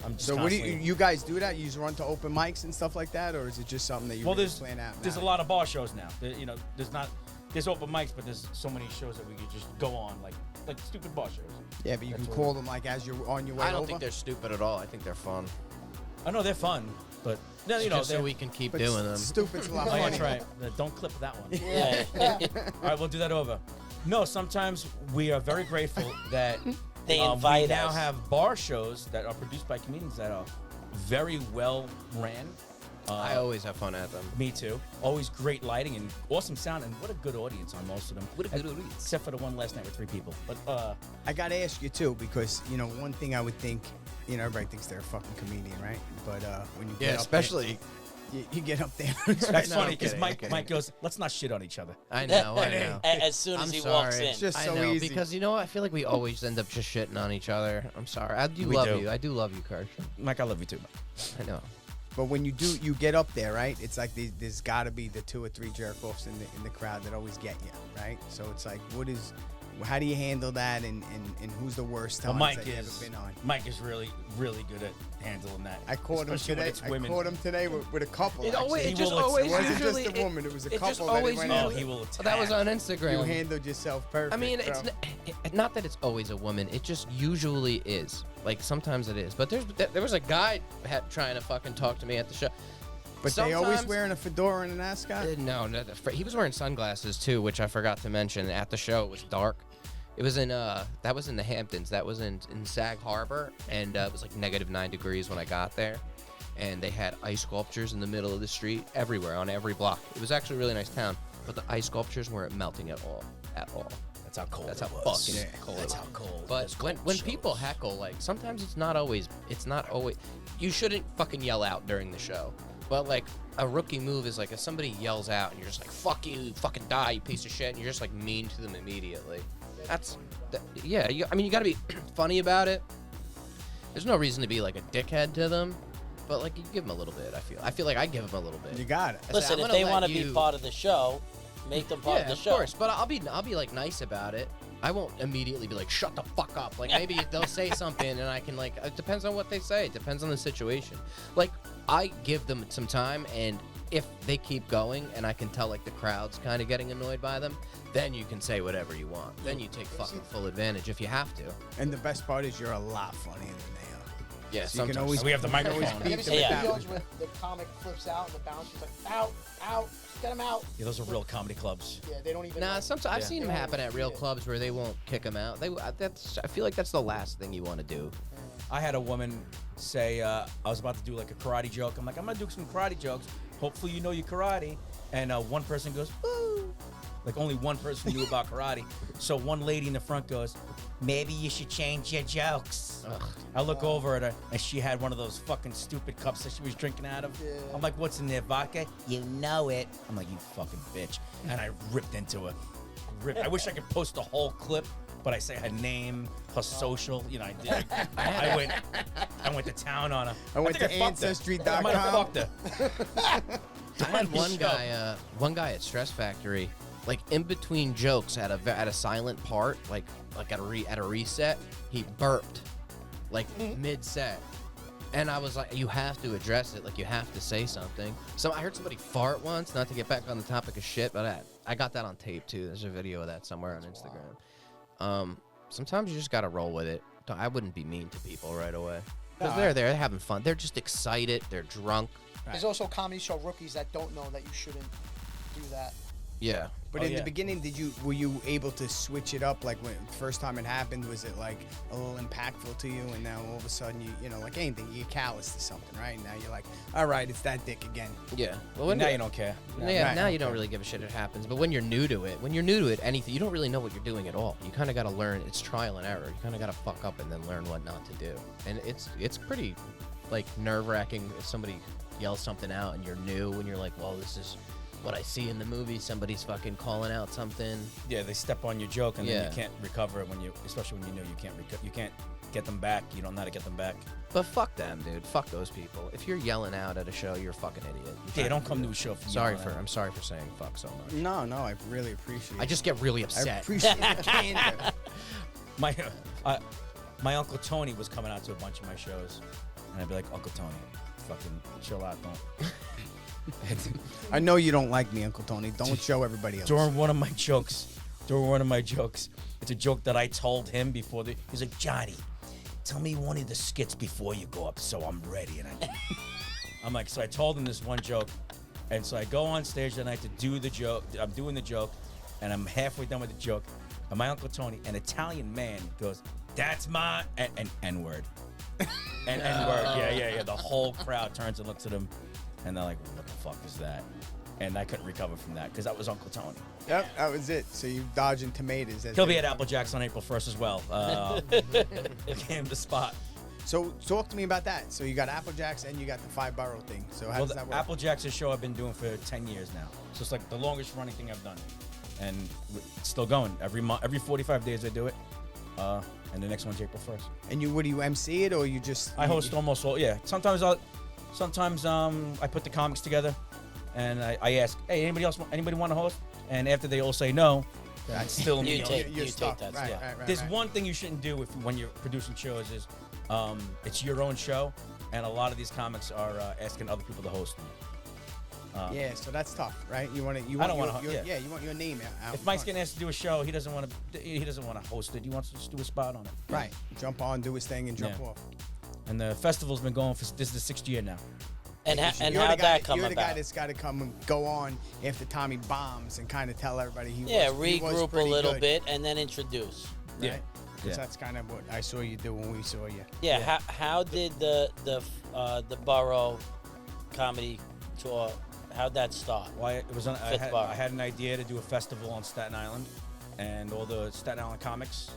I'm just So what do constantly- you guys do that? You just run to open mics and stuff like that, or is it just something that you Well, really there's plan out? there's a now? lot of bar shows now. There's open mics, but there's so many shows that we could just go on, like stupid bar shows. Yeah, but you can That's call them like as you're on your way I don't over. think they're stupid at all. I think they're fun. I know they're fun, but no, you know, just so they're- we can keep But doing them. Stupid's a lot Oh, yeah, funnier. that's right. Don't clip that one. Yeah. All right, we'll do that over. No, sometimes we are very grateful that They we invite now us. have bar shows that are produced by comedians that are very well ran. I always have fun at them. Me too. Always great lighting and awesome sound, and what a good audience on most of them. What a good audience. Except for the one last night with 3 people. But I gotta ask you too, because one thing I would think, everybody thinks they're a fucking comedian, right? But when you get Yeah, up especially. there, you get up there. that's No, funny I'm because kidding, I'm Mike kidding. goes, "Let's not shit on each other." I know. I know. As soon as I'm he sorry. walks in. It's just I so know easy. because I feel like we always end up just shitting on each other. I'm sorry. I do We love do. you. I do love you, Kursh. Mike, I love you too. Mike. I know. But when you get up there, right? It's like there's got to be the 2 or 3 jerk-offs in the crowd that always get you, right? So it's like, how do you handle that, and who's the worst Well, times Mike that you ever is been on? Really, really good at handling that. I caught him Especially when today. it's I women. caught him today with a couple. It always, actually. it just will- always It wasn't usually just a woman. It was a it just couple that always he went Oh, after. usually- he will attack. That was on You Instagram. handled yourself perfect. I mean, bro. it's not that it's always a woman. It just usually is. Like sometimes it is. But there was a guy trying to fucking talk to me at the show. But they always Sometimes- wearing a fedora and an ascot. No, he was wearing sunglasses too, which I forgot to mention. At the show, it was dark. It was in that was in the Hamptons. That was in Sag Harbor, and it was like -9 degrees when I got there. And they had ice sculptures in the middle of the street, everywhere on every block. It was actually a really nice town, but the ice sculptures weren't melting at all. That's how cold. That's how it was. fucking cold. That's it how was. cold. But those when cold people shows. heckle, like sometimes it's not always. You shouldn't fucking yell out during the show. But like a rookie move is like if somebody yells out and you're just like "fuck you, fucking die, you piece of shit," and you're just like mean to them immediately. Yeah. You got to be funny about it. There's no reason to be like a dickhead to them, but like you give them a little bit. I feel like I give them a little bit. You got it. I say, Listen, I'm if gonna they let want to you- be part of the show, make them part yeah, of the of show. course. But I'll be like nice about it. I won't immediately be like, shut the fuck up. Like maybe they'll say something and I can like. It depends on what they say. It depends on the situation. Like I give them some time, and if they keep going and I can tell like the crowd's kind of getting annoyed by them, then you can say whatever you want. Then you take fucking full advantage if you have to. And the best part is you're a lot funnier than they are. Yeah, So you can sometimes. always We have the you can always microphone. beat Have you them seen with Yeah. that videos one. with the comic flips out and the bouncer's like, out, get him out. Yeah, those are real comedy clubs. Yeah, they don't even. Nah, sometimes I've Yeah. seen them happen at real clubs where they won't kick them out. I feel like that's the last thing you want to do. I had a woman say, I was about to do like a karate joke. I'm like, I'm gonna do some karate jokes. Hopefully you know your karate. And one person goes, woo. Like only one person knew about karate. So one lady in the front goes, maybe you should change your jokes. Ugh. I look over at her and she had one of those fucking stupid cups that she was drinking out of. Yeah. I'm like, what's in there, vodka? You know it. I'm like, you fucking bitch. And I ripped into her. I wish I could post the whole clip, but I say her name, her social. You know, I did. I went to town on her. I went think to fucked her. Ancestry.com. I might have fucked her. I had one guy at Stress Factory, like in between jokes at a silent part, like at a reset, he burped, like mid set, and I was like, you have to address it, like you have to say something. So I heard somebody fart once, not to get back on the topic of shit, but I got that on tape too. There's a video of that somewhere on Instagram. Sometimes you just gotta roll with it. I wouldn't be mean to people right away because they're having fun. They're just excited. They're drunk. There's also comedy show rookies that don't know that you shouldn't do that. Yeah. But in the beginning, were you able to switch it up? Like when first time it happened, was it like a little impactful to you? And now all of a sudden, you know, like anything, you get callous to something, right? Now you're like, all right, it's that dick again. Yeah. Well, Now you don't care. Yeah, now you don't really give a shit. It happens. But when you're new to it, anything, you don't really know what you're doing at all. You kind of got to learn. It's trial and error. You kind of got to fuck up and then learn what not to do. And it's pretty, like, nerve-wracking if somebody yells something out and you're new and you're like, well, this is what I see in the movie. Somebody's fucking calling out something. Yeah, they step on your joke and then you can't recover it especially when you know you can't get them back. You don't know how to get them back. But fuck them, dude. Fuck those people. If you're yelling out at a show, you're a fucking idiot. Yeah, don't come to a show for I'm sorry for saying fuck so much. No, I really appreciate it. I just get really upset. I appreciate the candor. My Uncle Tony was coming out to a bunch of my shows, and I'd be like, Uncle Tony, fucking chill out, don't. I know you don't like me, Uncle Tony. Don't show everybody else. During one of my jokes, it's a joke that I told him before. He's like, Johnny, tell me one of the skits before you go up so I'm ready. And I'm like, so I told him this one joke. And so I go on stage that night to do the joke. I'm doing the joke, and I'm halfway done with the joke. And my Uncle Tony, an Italian man, goes, that's my N-word. And N-word, yeah. The whole crowd turns and looks at him. And they're like, what the fuck is that? And I couldn't recover from that because that was Uncle Tony. Yep, that was it. So you dodging tomatoes. He'll be at Applejack's on April 1st as well. Came the spot. So talk to me about that. So you got Applejack's and you got the 5-borough thing. So how does that work? Applejack's is a show I've been doing for 10 years now. So it's like the longest running thing I've done. And it's still going. Every 45 days I do it. And the next one's April 1st. And what do you MC it or you just... I host almost all, yeah. Sometimes I put the comics together and I ask, hey, anybody want to host? And after they all say no, that's still me. You take that. Right, Yeah. right, There's one thing you shouldn't do when you're producing shows is it's your own show, and a lot of these comics are asking other people to host them. Yeah, so that's tough, right? You want I don't want to. Yeah, you want your name out. If Mike's getting asked to do a show, he doesn't want to host it. He wants to just do a spot on it. Right, jump on, do his thing, and jump off. And the festival's been going for this is the 6th year now. And how'd that come You're the guy about? that's got to come and go on after Tommy bombs and kind of tell everybody he was regroup a little good, bit and then introduce. Right? Yeah. Because that's kind of what I saw you do when we saw you. Yeah. How did the Borough comedy tour? How'd that start? Well, it was I Borough. had an idea to do a festival on Staten Island, and all the Staten Island comics.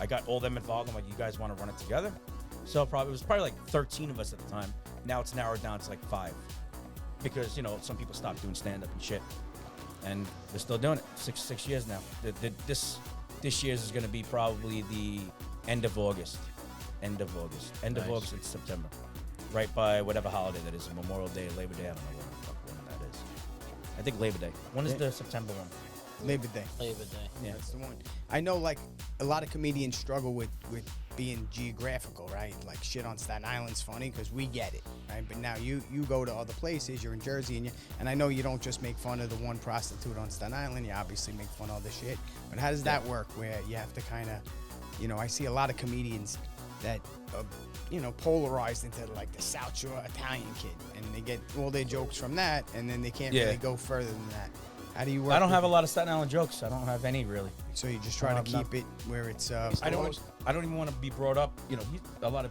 I got all them involved. I'm like, you guys want to run it together? So it was probably like 13 of us at the time. Now it's narrowed down to like 5, because some people stopped doing stand up and shit, and they're still doing it. 6 years now. This year's is going to be probably the end of August. End of August and September, right by whatever holiday that is. Memorial Day, Labor Day. I don't know what the fuck one that is. I think Labor Day. When is the September one? Labor Day. Labor Day. Yeah, That's the one. I know, like, a lot of comedians struggle with being geographical, right? Like, shit on Staten Island's funny because we get it, right? But now you go to other places, you're in Jersey, and I know you don't just make fun of the one prostitute on Staten Island, you obviously make fun of other shit. But how does that work where you have to kind of, I see a lot of comedians that are, polarized into, like, the South Shore Italian kid, and they get all their jokes from that, and then they can't really go further than that. How do you work? I don't have a lot of Staten Island jokes. I don't have any really. So you just try to keep it where it's. I don't even want to be brought up. A lot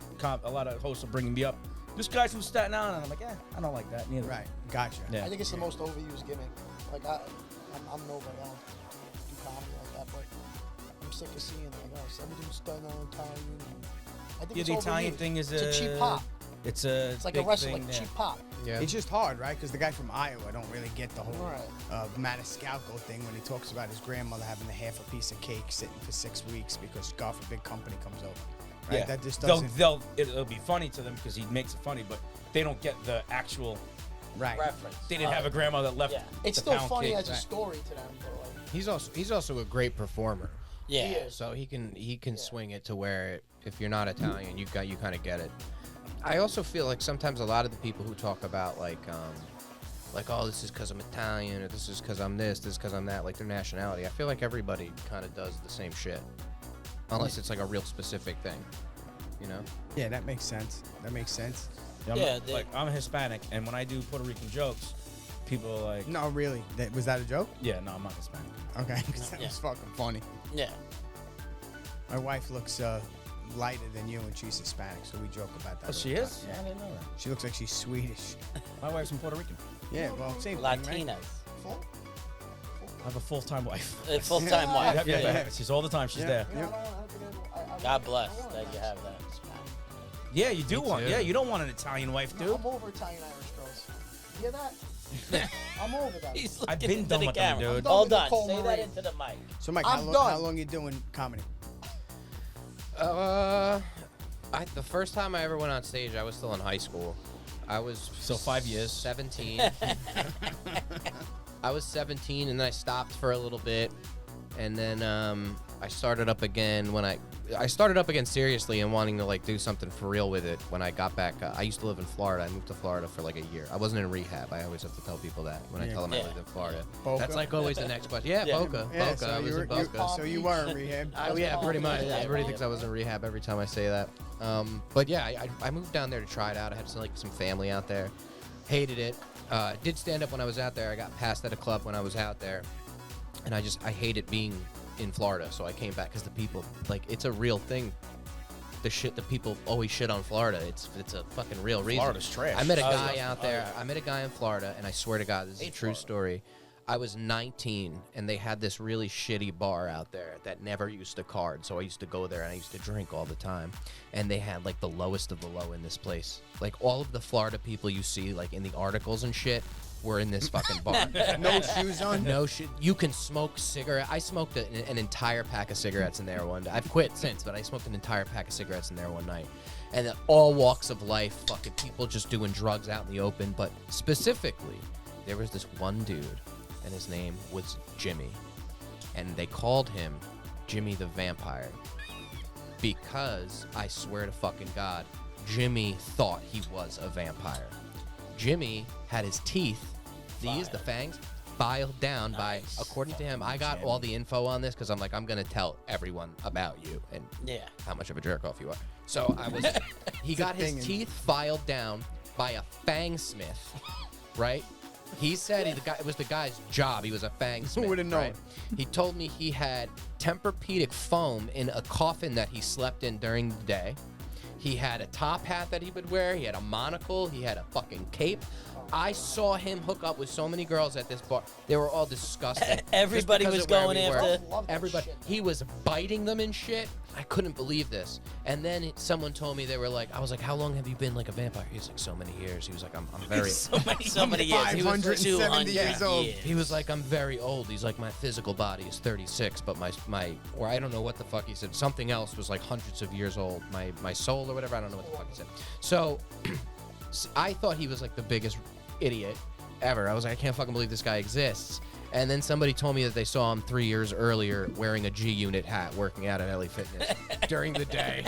of hosts are bringing me up. This guy's from Staten Island, and I'm like, I don't like that neither. Right, gotcha. Yeah. I think it's the most overused gimmick. Like I'm nobody. I don't do comedy like that, but I'm sick of seeing like everything's Staten Island Italian. I think it's the Italian overused. thing is it's a cheap pop. It's like a wrestler, like cheap pop. Yeah. It's just hard, right? Because the guy from Iowa don't really get the whole Right. Maniscalco thing when he talks about his grandmother having a half a piece of cake sitting for 6 weeks because God forbid company comes over. Right? Yeah. That just doesn't. It'll be funny to them because he makes it funny, but they don't get the actual. Right. Reference. They didn't have a grandmother that left. Yeah. It's the still pound funny cake. as a story to them, but like. He's also a great performer. Yeah. He is. So he can swing it to where if you're not Italian, you kind of get it. I also feel like sometimes a lot of the people who talk about like oh, this is because I'm Italian, or this is because I'm this is because I'm that, like their nationality. I feel like everybody kind of does the same shit, unless it's like a real specific thing, Yeah, that makes sense. Yeah, like I'm Hispanic, and when I do Puerto Rican jokes, people are like, No, really. Was that a joke? yeah, no, I'm not Hispanic. Okay, because that was fucking funny. Yeah. My wife looks lighter than you, and she's Hispanic, so we joke about that. Oh, she all the is? time. Yeah, I didn't know that. She looks like she's Swedish. My wife's from Puerto Rican. Yeah, well, same thing, Latinas. right? Full? I have a full-time wife. Full-time wife. Yeah. She's all the time. She's there. Yeah, I don't want God bless that you have that. Yeah, you do Me want. too. Yeah, you don't want an Italian wife, dude. I'm over Italian Irish girls. You hear that? I'm over that. He's I've looking been into done the with them, camera. dude. done Hold with on. Nicole Say that Marie. into the mic. So, Mike, I'm how done. long you doing comedy? The first time I ever went on stage, I was still in high school. I was So 5 years. 17. I was 17, and then I stopped for a little bit, and then I started up again when I started up again seriously and wanting to like do something for real with it when I got back. I used to live in Florida. I moved to Florida for like a year. I wasn't in rehab. I always have to tell people that when I tell them I Yeah. lived in Florida. Boca? That's like always the next question. Yeah, Yeah. Boca. Yeah, Boca. so I was you in were, Boca. so you were in rehab. Oh yeah, pretty much. Yeah, Everybody yeah. thinks I was in rehab every time I say that. But yeah, I moved down there to try it out. I had some family out there. Hated it. Did stand up when I was out there. I got passed at a club when I was out there, and I hated being in Florida. So I came back because the people, like, it's a real thing. The people always shit on Florida. It's a fucking real reason. Florida's trash. I met a Oh, guy yeah. out Oh, there. yeah. I met a guy in Florida, and I swear to God, this is a true story. I was 19, and they had this really shitty bar out there that never used a card. So I used to go there, and I used to drink all the time. And they had, like, the lowest of the low in this place. Like, all of the Florida people you see, like, in the articles and shit, were in this fucking bar. No shoes on? No shit. You can smoke cigarette. I smoked an entire pack of cigarettes in there one day. I've quit since, but I smoked an entire pack of cigarettes in there one night. And then all walks of life, fucking people just doing drugs out in the open. But specifically, there was this one dude, and his name was Jimmy. And they called him Jimmy the Vampire. Because, I swear to fucking God, Jimmy thought he was a vampire. Jimmy had his teeth, the fangs, filed down by, according to him, I got all the info on this because I'm like, I'm going to tell everyone about you and Yeah. how much of a jerk off you are. So he got his thing. teeth filed down by a fangsmith, right? He said it was the guy's job. He was a fangsmith. Who would've known? right? He told me he had Tempur-Pedic foam in a coffin that he slept in during the day. He had a top hat that he would wear. He had a monocle. He had a fucking cape. I saw him hook up with so many girls at this bar. They were all disgusting. Just Everybody because was of where going we were. after- Love that Everybody. shit. He was biting them and shit. I couldn't believe this. And then someone told me, they were like, I was like, how long have you been like a vampire? He's like, so many years. He was like, I'm very... So many years. He was 570 200 years old. years. He was like, I'm very old. He's like, my physical body is 36, but my or I don't know what the fuck he said. Something else was like hundreds of years old. My soul or whatever. I don't know what the fuck he said. So I thought he was like the biggest idiot ever. I was like, I can't fucking believe this guy exists. And then somebody told me that they saw him 3 years earlier wearing a G-Unit hat working out at LA Fitness during the day.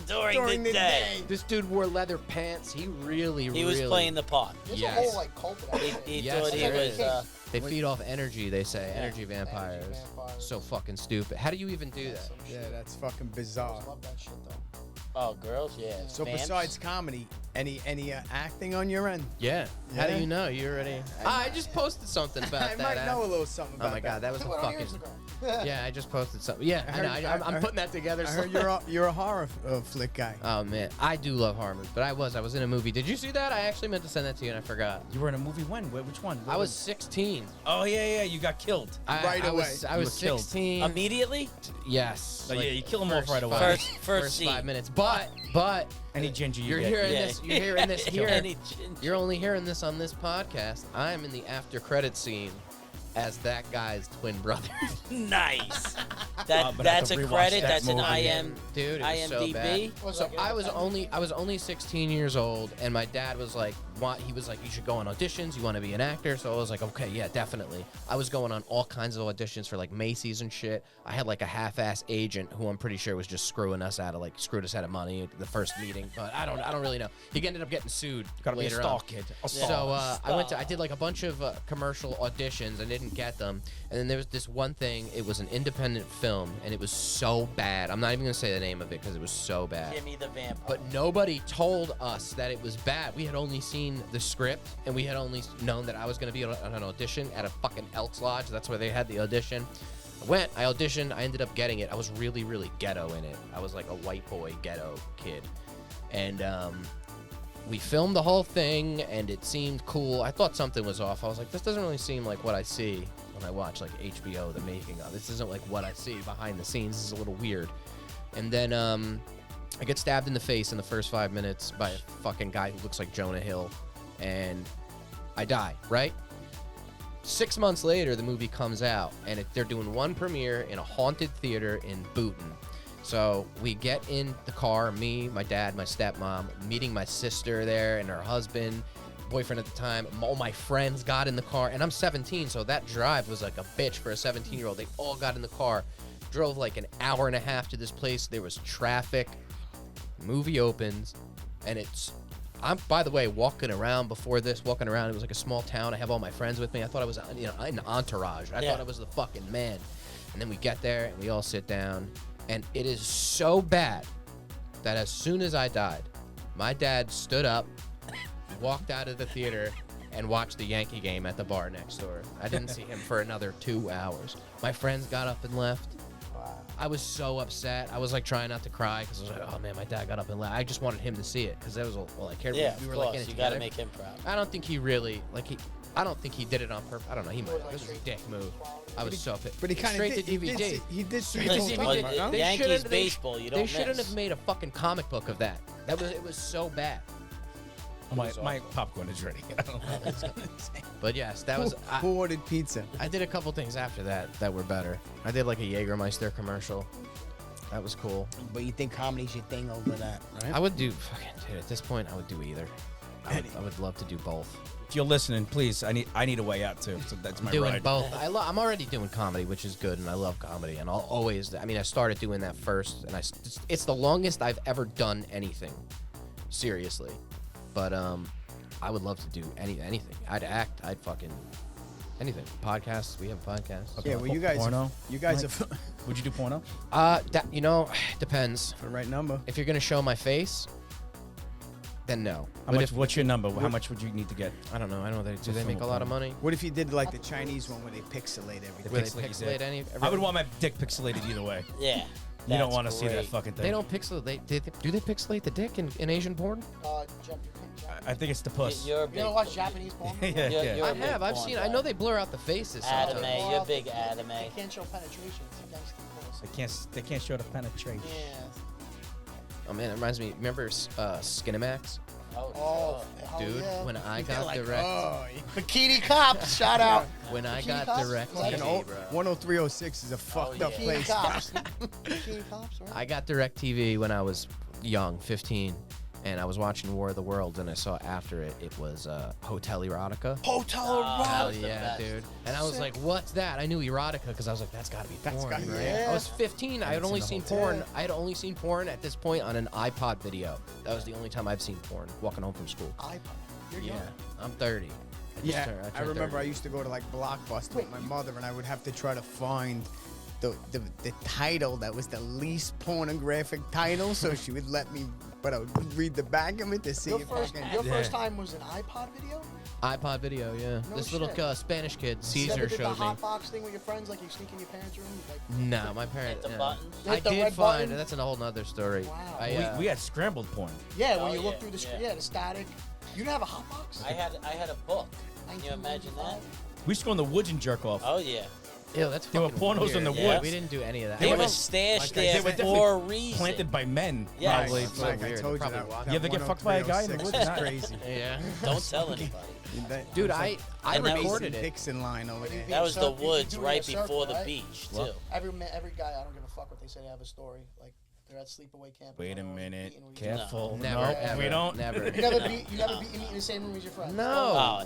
During the day. This dude wore leather pants. He really He was playing the part. There's Yes. a whole like cult of that He, shit. he Yes, thought he there was. is. They feed off energy, they say. Energy Energy vampires. vampires. So fucking stupid. How do you even do that? Some Yeah, shit. that's fucking bizarre. Love that shit though. Oh, girls, yeah. So Vamps. besides comedy, any acting on your end? Yeah. How Yeah? do you know? You already. I just posted something about I that. might know a little something Oh about my god, that was a Put it on fucking. Instagram. Yeah, I just posted something. Yeah, I know. I'm I putting that together. I heard you're a horror flick guy. Oh man, I do love horror movies, but I was in a movie. Did you see that? I actually meant to send that to you and I forgot. You were in a movie when? Which one? I was 16. Oh yeah. You got killed. Right I away. Was, I You was were killed. 16. Immediately? Yes. Oh, yeah, you kill 'em off right away. First scene. 5 minutes. But Any ginger you you're get. hearing Yeah. this. You're hearing this here. Any ginger. You're only hearing this on this podcast. I'm in the after credit scene as that guy's twin brother. Nice. but I That's have a to rewatch credit. that That's an movie. Dude, it was so IMDb. bad. Was So like I was only 16 years old, and my dad was like, he was like, you should go on auditions. You want to be an actor? So I was like, okay, yeah, definitely. I was going on all kinds of auditions for like Macy's and shit. I had like a half-ass agent who I'm pretty sure was just screwed us out of money at the first meeting. But I don't really know. He ended up getting sued Gotta be a later star on. kid. So I did like a bunch of commercial auditions. I didn't get them. And then there was this one thing. It was an independent film, and it was so bad. I'm not even gonna say the name of it because it was so bad. Jimmy the Vampire. But nobody told us that it was bad. We had only seen the script, and we had only known that I was going to be on an audition at a fucking Elks Lodge. That's where they had the audition. I auditioned. I ended up getting it. I was really, really ghetto in it. I was like a white boy ghetto kid. And we filmed the whole thing, and it seemed cool. I thought something was off. I was like, this doesn't really seem like what I see when I watch like HBO, the making of. This isn't like what I see behind the scenes. This is a little weird. And then I get stabbed in the face in the first 5 minutes by a fucking guy who looks like Jonah Hill, and I die, right? 6 months later, the movie comes out, and they're doing one premiere in a haunted theater in Booton. So we get in the car, me, my dad, my stepmom, meeting my sister there and her husband, boyfriend at the time. All my friends got in the car, and I'm 17, so that drive was like a bitch for a 17-year-old. They all got in the car, drove like an hour and a half to this place. There was traffic. Movie opens, and I'm, by the way, walking around, it was like a small town. I have all my friends with me. I thought I was, in entourage. I thought I was the fucking man. And then we get there, and we all sit down, and it is so bad that as soon as I died, my dad stood up, walked out of the theater, and watched the Yankee game at the bar next door. I didn't see him for another 2 hours. My friends got up and left. I was so upset. I was like trying not to cry because I was like, oh man, my dad got up and left. I just wanted him to see it because that was all I cared about. Yeah, We of were course. like in it You together. gotta make him proud. I don't think he really I don't think he did it on purpose. I don't know. He might have. This was a dick move. I was so pissed. But he kind of straight did. to DVD. He did Straight straight to to DVD. DVD. They Yankees shouldn't- baseball, you They don't shouldn't miss. have made a fucking comic book of that. It was so bad. My popcorn is ready. I don't know what I was gonna say. But yes, that was. Who ordered pizza? I did a couple things after that were better. I did like a Jägermeister commercial. That was cool. But you think comedy's your thing over that, right? I would do fucking dude. At this point, I would do either. I would love to do both. If you're listening, please, I need a way out too. So that's my Doing ride. both. I'm already doing comedy, which is good, and I love comedy. And I'll always. I mean, I started doing that first, and it's the longest I've ever done anything, seriously. But I would love to do anything. I'd act. I'd fucking anything. Podcasts. We have podcasts. Okay. Yeah, well, you guys, Porno? have Would you do porno? That depends. for the right number. If you're gonna show my face, then no. How But much? What's your number? How much would you need to get? I don't know. I don't know. Do they film make a lot of money? What if you did like the Chinese one where they pixelate everything? Where they Pixelate pixelate any? I would want my dick pixelated either way. Yeah. You don't that's want to see that great. fucking thing. They don't pixelate. Do they pixelate the dick in Asian porn? I think it's the puss. You're a You big. ever watch Japanese porn? yeah, You're- yeah. you're- I a big have. I've porn seen. guy. I know they blur out the faces sometimes. Anime. You're big anime. They can't show penetration. It's against the rules. They can't show the penetration. Yeah. Oh man, it reminds me. Remember Skinemax? Oh, hell Dude, yeah. when I got direct, Oh, Bikini Cops, shout out. when I Bikini got Cops? direct Fucking TV, old- bro. 10306 is a fucked up yeah. Bikini place. Cops. Bikini Cops, right? I got direct TV when I was young, 15, and I was watching War of the Worlds, and I saw after it was Hotel Erotica. Hotel Oh, Hell was the yeah, best. dude. And I was Sick. like, what's that? I knew erotica because I was like, that's gotta be porn. gotta be- right? yeah. I was 15. I had it's only in the seen hotel. porn. I had only seen porn at this point on an iPod video. That was the only time I've seen porn, walking home from school. iPod. You're Yeah, young. I'm 30. Yeah, turned I remember 30. I used to go to like Blockbuster with my mother, and I would have to try to find the title that was the least pornographic title, so she would let me, but I would read the back of it to see Your if first, I can. your first time was an iPod video? iPod video, yeah. No This shit. little Spanish kid, You Caesar, ever did the showed me. hot box thing with your friends, like you sneak in your parents' room? Like, No, my parents. Hit the yeah. buttons. I Hit the did red find button? that's a whole nother story. Wow. I, We had scrambled porn. yeah, when Oh, you look yeah, through the yeah. screen, yeah, the static. You didn't have a hot box? I had a book. Can you imagine that? We used to go in the woods and jerk off. Oh yeah. Ew, that's There were fucking pornos weird. in the Yeah. woods. We didn't do any of that. They I were don't- stashed like I there said, for a reason. Planted by men, Yes. probably. It's so Like I weird. told you, Probably that, watched that You ever get fucked by a guy in the 10306 woods? is crazy. Yeah. Don't tell anybody. Dude, I And that was- recorded it. Dixon line over there. That was the You woods do it right in a circle, before the right? beach What? too. Every guy, I don't give a fuck what they say, they have a story. Like, after at sleepaway camp. Wait a When I was minute. beating with each other. Careful. Never, No, ever, we don't. Never. You never beat me in the same room as your friends. No.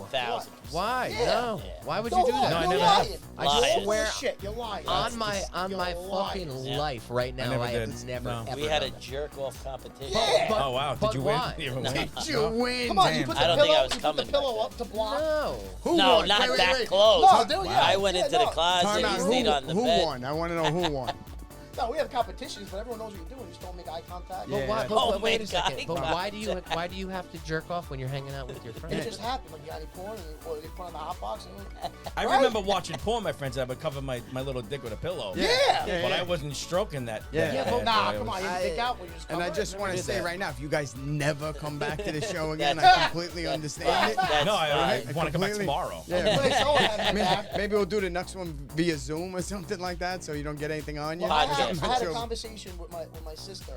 Oh, 1,000%. Why? Yeah. No. Yeah. Why would Don't you do lie. that? No, I You're never lying. have. I Lying. swear Shit, you're lying. on my You're fucking lying. Yeah. life right now, never I have did. never No. ever We had a done that. jerk off competition. Yeah. Oh wow! But Did you why? win? You ever No. win? Did you win? Come on, you Damn. put I the don't pillow. think I was You put coming the back pillow then. up to block. No. Who No, won? not Wait, that wait. close. No, dude, yeah. I went into the closet. Time He out. stayed on the Who bed. won? I want to know who won. No, we have competitions, but everyone knows what you're doing. You just don't make eye contact. But Yeah. why? But, Oh, but wait a my second. God. But why do you have to jerk off when you're hanging out with your It friends? just happened. Like, you got any porn? Or they put on the hot box? And I Right? remember watching porn. My friends, I would cover my little dick with a pillow. Yeah. But I wasn't stroking that. Yeah. Yeah, that- but nah, that come on. was- You didn't dick out when you just And I cover just it. want to did say that. right now, if you guys never come back to the show again, That's- I completely understand it. That's No, I fine. want to come back Completely. tomorrow. Yeah. Play someone had me back. Maybe we'll do the next one via Zoom or something like that, so you don't get anything on you. Well, I Podcast. had a conversation with my sister.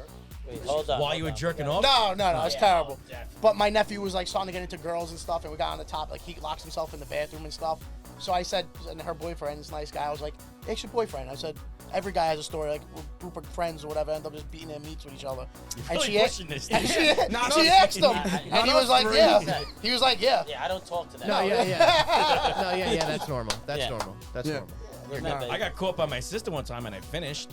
Wait, hold on. While hold you were on. jerking off. No, it's Yeah, terrible. oh, definitely. But my nephew was like starting to get into girls and stuff, and we got on the top. Like he locks himself in the bathroom and stuff. So I said, and her boyfriend, this nice guy, I was like, "Ex your boyfriend." I said, "Every guy has a story. Like a group of friends or whatever end up just beating their meats with each other." And really she asked, pushing this, and dude. she, Not she us. asked him, and he was like, three. "Yeah." He was like, "Yeah." Yeah, I don't talk to that. No, yeah. No, yeah. That's normal. That's Yeah. normal. That's Yeah. normal. Remember, I got caught by my sister one time and I finished.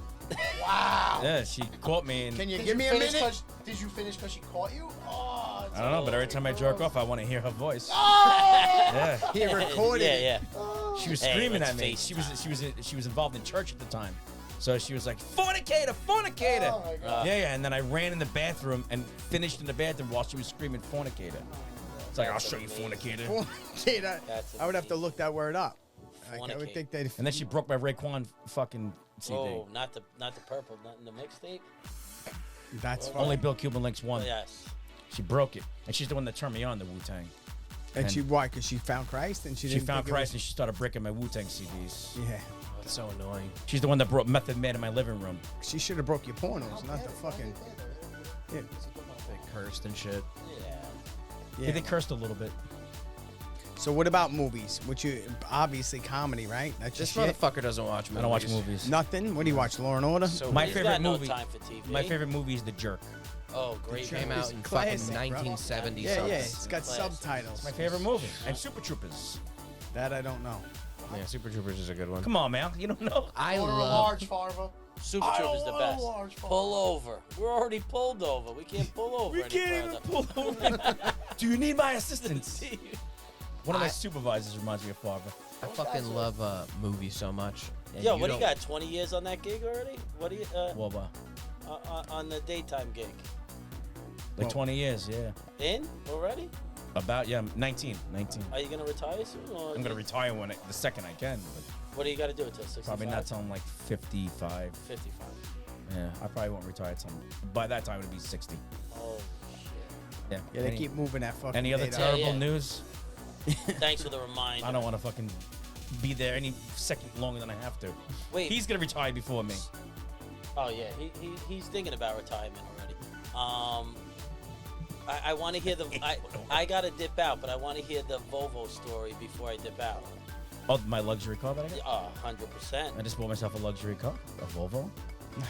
Wow. Yeah, she caught me and Can you Did give you me a finish minute? 'cause- Did you finish because she caught you? Oh, it's I don't know, but every time I jerk gross. off, I want to hear her voice. Oh! Yeah, He recorded yeah, it. yeah. she was Hey, screaming let's at me. FaceTime. She was involved in church at the time, so she was like, "Fornicator, fornicator." Oh my God. Yeah, and then I ran in the bathroom and finished in the bathroom while she was screaming fornicator. It's like, I'll show you fornicator. Fornicator. That's I would have to look that word up. Like, I would Fornicate. think that. And then she broke my Raekwon fucking CD. Oh, not the purple, not in the mixtape. That's fine. Only Bill Cuban Links Oh, one. yes. She broke it, and she's the one that turned me on to Wu-Tang. And she why? Because she found Christ and she She didn't found think it Christ and was- she started breaking my Wu-Tang CDs. Yeah. That's so annoying. She's the one that brought Method Man in my living room. She should have broke your pornos, not the fucking. Yeah. They cursed and shit. Yeah. Yeah, they cursed a little bit. So what about movies? Which you obviously comedy, right? That's This your shit. motherfucker doesn't watch movies. I don't watch movies. Nothing. What do you watch? Law and Order. So My He's favorite got movie. No time for TV. My favorite movie is The Jerk. Oh, great. Jerk. Came movie. out in Classic, fucking bro. 1970 yeah, something. yeah. It's got Classic. subtitles. My favorite movie. And Super Troopers. That I don't know. Yeah, Super Troopers is a good one. Come on, man. You don't know? I Order a love. large, Farva. Super I Troop is don't the want a best. large phone. Pull over. We're already pulled over. We can't pull over. We any can't further. even pull over. Do you need my assistance? One of my I- supervisors reminds me of Farva. I fucking love movies so much. and Yo, what do you don't- got? 20 years on that gig already? What do you Well, on the daytime gig? like 20 years, yeah. In already? About, yeah, 19. Are you gonna retire soon? Or I'm going to retire the second I can, but What do you got to do until 65? probably not till I'm like 55. 55. Yeah, I probably won't retire till by that time it'll be 60. Oh Yeah. Yeah, they Any- keep moving that fucking. Any other date up. terrible yeah. news? shit. Thanks for the reminder. I don't want to fucking be there any second longer than I have to. Wait. He's gonna retire before me. Oh yeah, he's thinking about retirement already. I want to hear the. I gotta dip out, but I want to hear the Volvo story before I dip out. Oh, my luxury car that I got? Oh, 100%. I just bought myself a luxury car, a Volvo.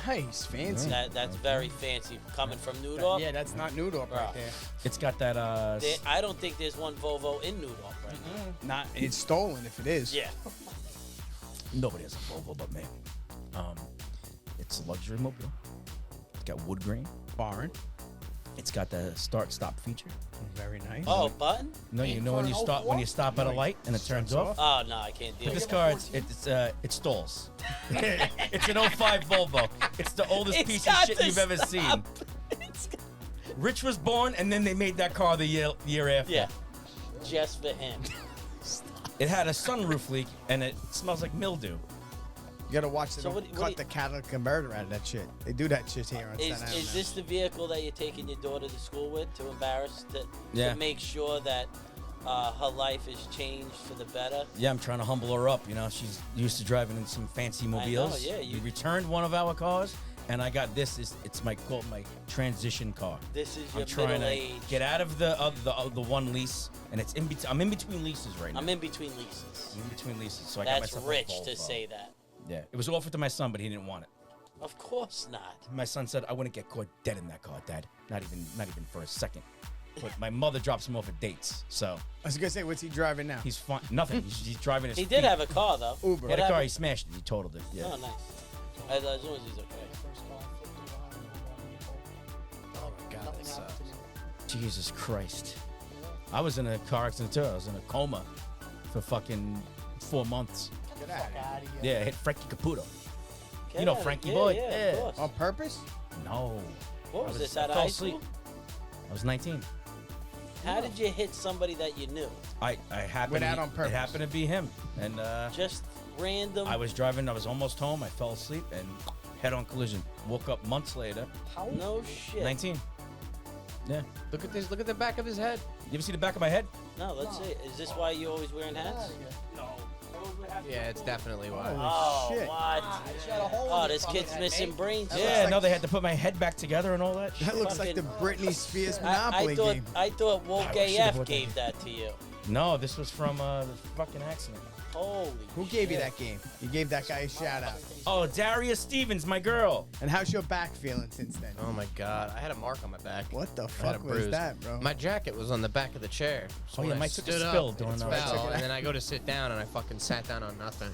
Nice, fancy. That's very fancy coming from Newdorf. Yeah, that's not Newdorf right Bruh. there. It's got that I don't think there's one Volvo in Newdorf right now. Not. It's stolen if it is. Yeah. nobody has a Volvo but me. It's a luxury mobile. It's got wood grain. Foreign. It's got the start stop feature. Very nice. Oh, button? No, you know when you stop at a light and it turns off. Oh no, I can't deal But with this it. car, it stalls. It's an 05 Volvo. It's the oldest It's piece of got shit to you've ever stop. seen. It's got- Rich was born, and then they made that car the year after. yeah, just for him. It had a sunroof leak, and it smells like mildew. You gotta watch them So what do cut you- the catalytic converter out of that shit. They do that shit here on Is Staten Island. this the vehicle that you're taking your daughter to school with to embarrass Yeah. to make sure that her life is changed for the better? Yeah, I'm trying to humble her up. You know, she's used to driving in some fancy mobiles. yeah, We you- returned one of our cars, and I got this. It's called my transition car. This is I'm your trying middle to age. get out of the one lease, and it's I'm in between leases right now. I'm in between leases. I'm in between leases, so I got That's myself rich a to Volvo. say that. Yeah, it was offered to my son, but he didn't want it. Of course not. My son said I wouldn't get caught dead in that car, Dad. Not even for a second. But my mother drops him off at dates, so I was gonna say, what's he driving now? he's fine. Nothing. He's driving his He feet. did have a car though. Uber. He had a car. He happened? smashed it. He totaled it. Yeah. Oh, nice. As long as he's okay. First car, flipped around, Oh my God, nothing that happened sucks. to me. Jesus Christ. I was in a car accident too. I was in a coma for fucking 4 months. Get the fuck out of here. Yeah, I hit Frankie Caputo. Get You know out of- Frankie yeah, boy? Yeah, Yeah. of course. On purpose? No. What was I this, I out of fell high asleep. school? I was 19. How did you hit somebody that you knew? I happened. Went out on purpose. It happened to be him, and Just random. I was driving. I was almost home. I fell asleep and head-on collision. Woke up months later. How old? No shit. 19. Yeah. Look at this. Look at the back of his head. You ever see the back of my head? No, let's No. see. Is this why you always wearing Get out hats? of here. Yeah, it's definitely why. Oh, shit. what? Ah, you had a hole in Oh, your this fucking kid's head, missing mate. brains. That Yeah. looks like- No, they had to put my head back together and all that. That looks like the Fucking- Britney Spears I Monopoly thought game. I thought Woke I should've AF bought that gave game. that to you. No, this was from the fucking accident. Holy. Who gave you shit. that game? You gave that guy a shout out. Oh, Darius Stevens, my girl. And how's your back feeling since then? Oh my God, I had a mark on my back. What the I had a fuck was bruise. that, bro? My jacket was on the back of the chair. So Oh, yeah, when I Mike took a stood spill up, during it our- fell, Check it out. and then I go to sit down, and I fucking sat down on nothing.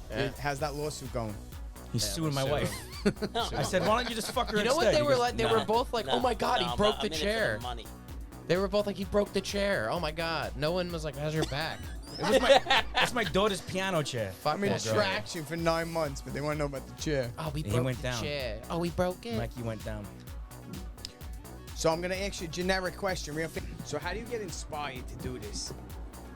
Yeah. How's that lawsuit going? He's Yeah, suing my so- wife. I said, why don't you just fuck her You know what instead? they He were goes, like? They "Nah." were both like, "Oh my God, he broke I'm the in it for chair." money. They were both like, "He broke the chair." Oh my God, no one was like, "How's your back?" That's my daughter's piano chair. Fuck I'm in that girl. traction for 9 months, but they want to know about the chair. Oh, we He broke went the down. chair. Oh, we broke it. Mikey went down. So I'm gonna ask you a generic question, real fast. So how do you get inspired to do this?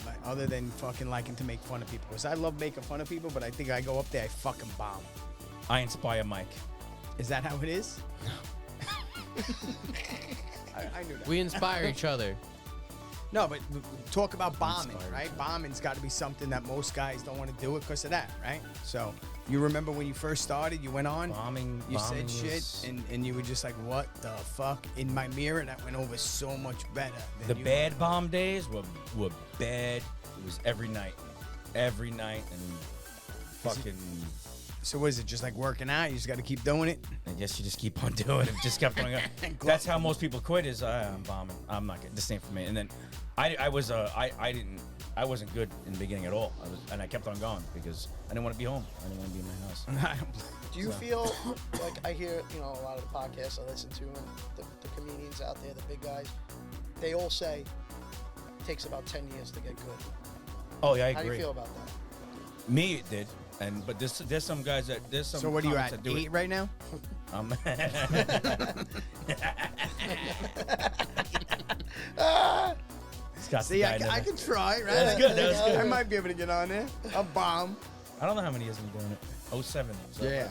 Like, other than fucking liking to make fun of people? Because I love making fun of people, but I think I go up there, I fucking bomb. I inspire Mike. Is that how it is? I knew that. We inspire each other. No, but talk about bombing, Inspired. right? Bombing's got to be something that most guys don't want to do it because of that, right? So you remember when you first started, you went on, Bombing. you said bombing shit, is- and you were just like, what the fuck? In my mirror, that went over so much better. Than The you bad bomb days were bad. It was every night, and fucking. So what is it, just like working out? You just got to keep doing it? I guess you just keep on doing it. Just kept going. That's how most people quit. Is I'm bombing. I'm not getting this ain't for me. And then I wasn't good in the beginning at all. And I kept on going because I didn't want to be home. I didn't want to be in my house. Do you feel like I hear, a lot of the podcasts I listen to and the comedians out there, the big guys, they all say it takes about 10 years to get good. Oh yeah, I How do agree. you feel about that? Me, it did. But there's some guys that there's some. So what are you comics at, that do 8 it. right now? Scott's the See, guy I that- can try, right? That was good, that was good. I might be able to get on there. I'll bomb. I don't know how many years I'm doing it. 07. So Yeah,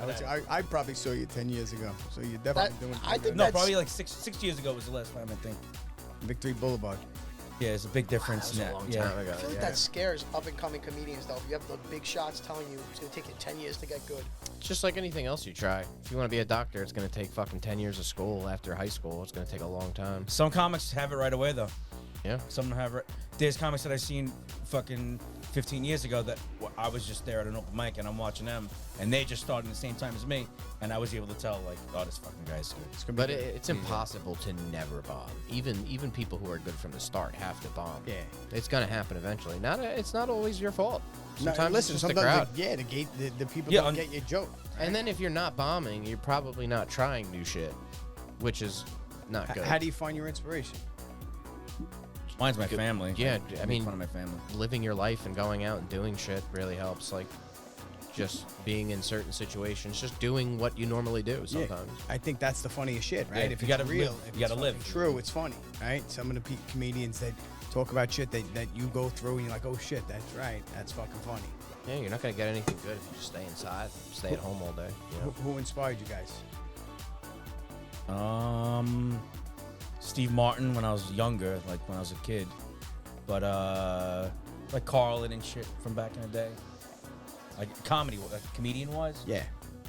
I probably saw you 10 years ago. So you're definitely doing it. I think No, that's- probably like six years ago was the last time I think. Victory Boulevard. Yeah, it's a big difference. That was a now. long Yeah. time ago. I feel like yeah. that scares up and coming comedians though. If you have the big shots telling you it's gonna take you 10 years to get good. It's just like anything else you try. If you want to be a doctor, it's going to take fucking 10 years of school after high school. It's going to take a long time. Some comics have it right away though. Yeah. Some don't have it. There's comics that I seen fucking 15 years ago that I was just there at an open mic and I'm watching them and they just started at the same time as me and I was able to tell like, oh, this fucking guy's good. But it's impossible to never bomb. Even people who are good from the start have to bomb. Yeah. It's gonna happen eventually. It's not always your fault. No, Sometimes listen, it's just the sometimes crowd. the people Yeah, don't on- get your joke. And then if you're not bombing, you're probably not trying new shit, which is not good. How do you find your inspiration? Mine's my family. Yeah, I make mean- fun of my family. Living your life and going out and doing shit really helps. Like just being in certain situations, just doing what you normally do sometimes. I think that's the funniest shit, right? Yeah, if you it's gotta real, live. if You gotta it's live. fucking true, it's funny, right? Some of the comedians that talk about shit that you go through and you're like, oh shit, that's right, that's fucking funny. Yeah, you're not gonna get anything good if you just stay inside, stay at home all day. You know? Who inspired you guys? Steve Martin when I was younger, like when I was a kid. But like Carlin and shit from back in the day. Like comedy, like comedian was. Yeah.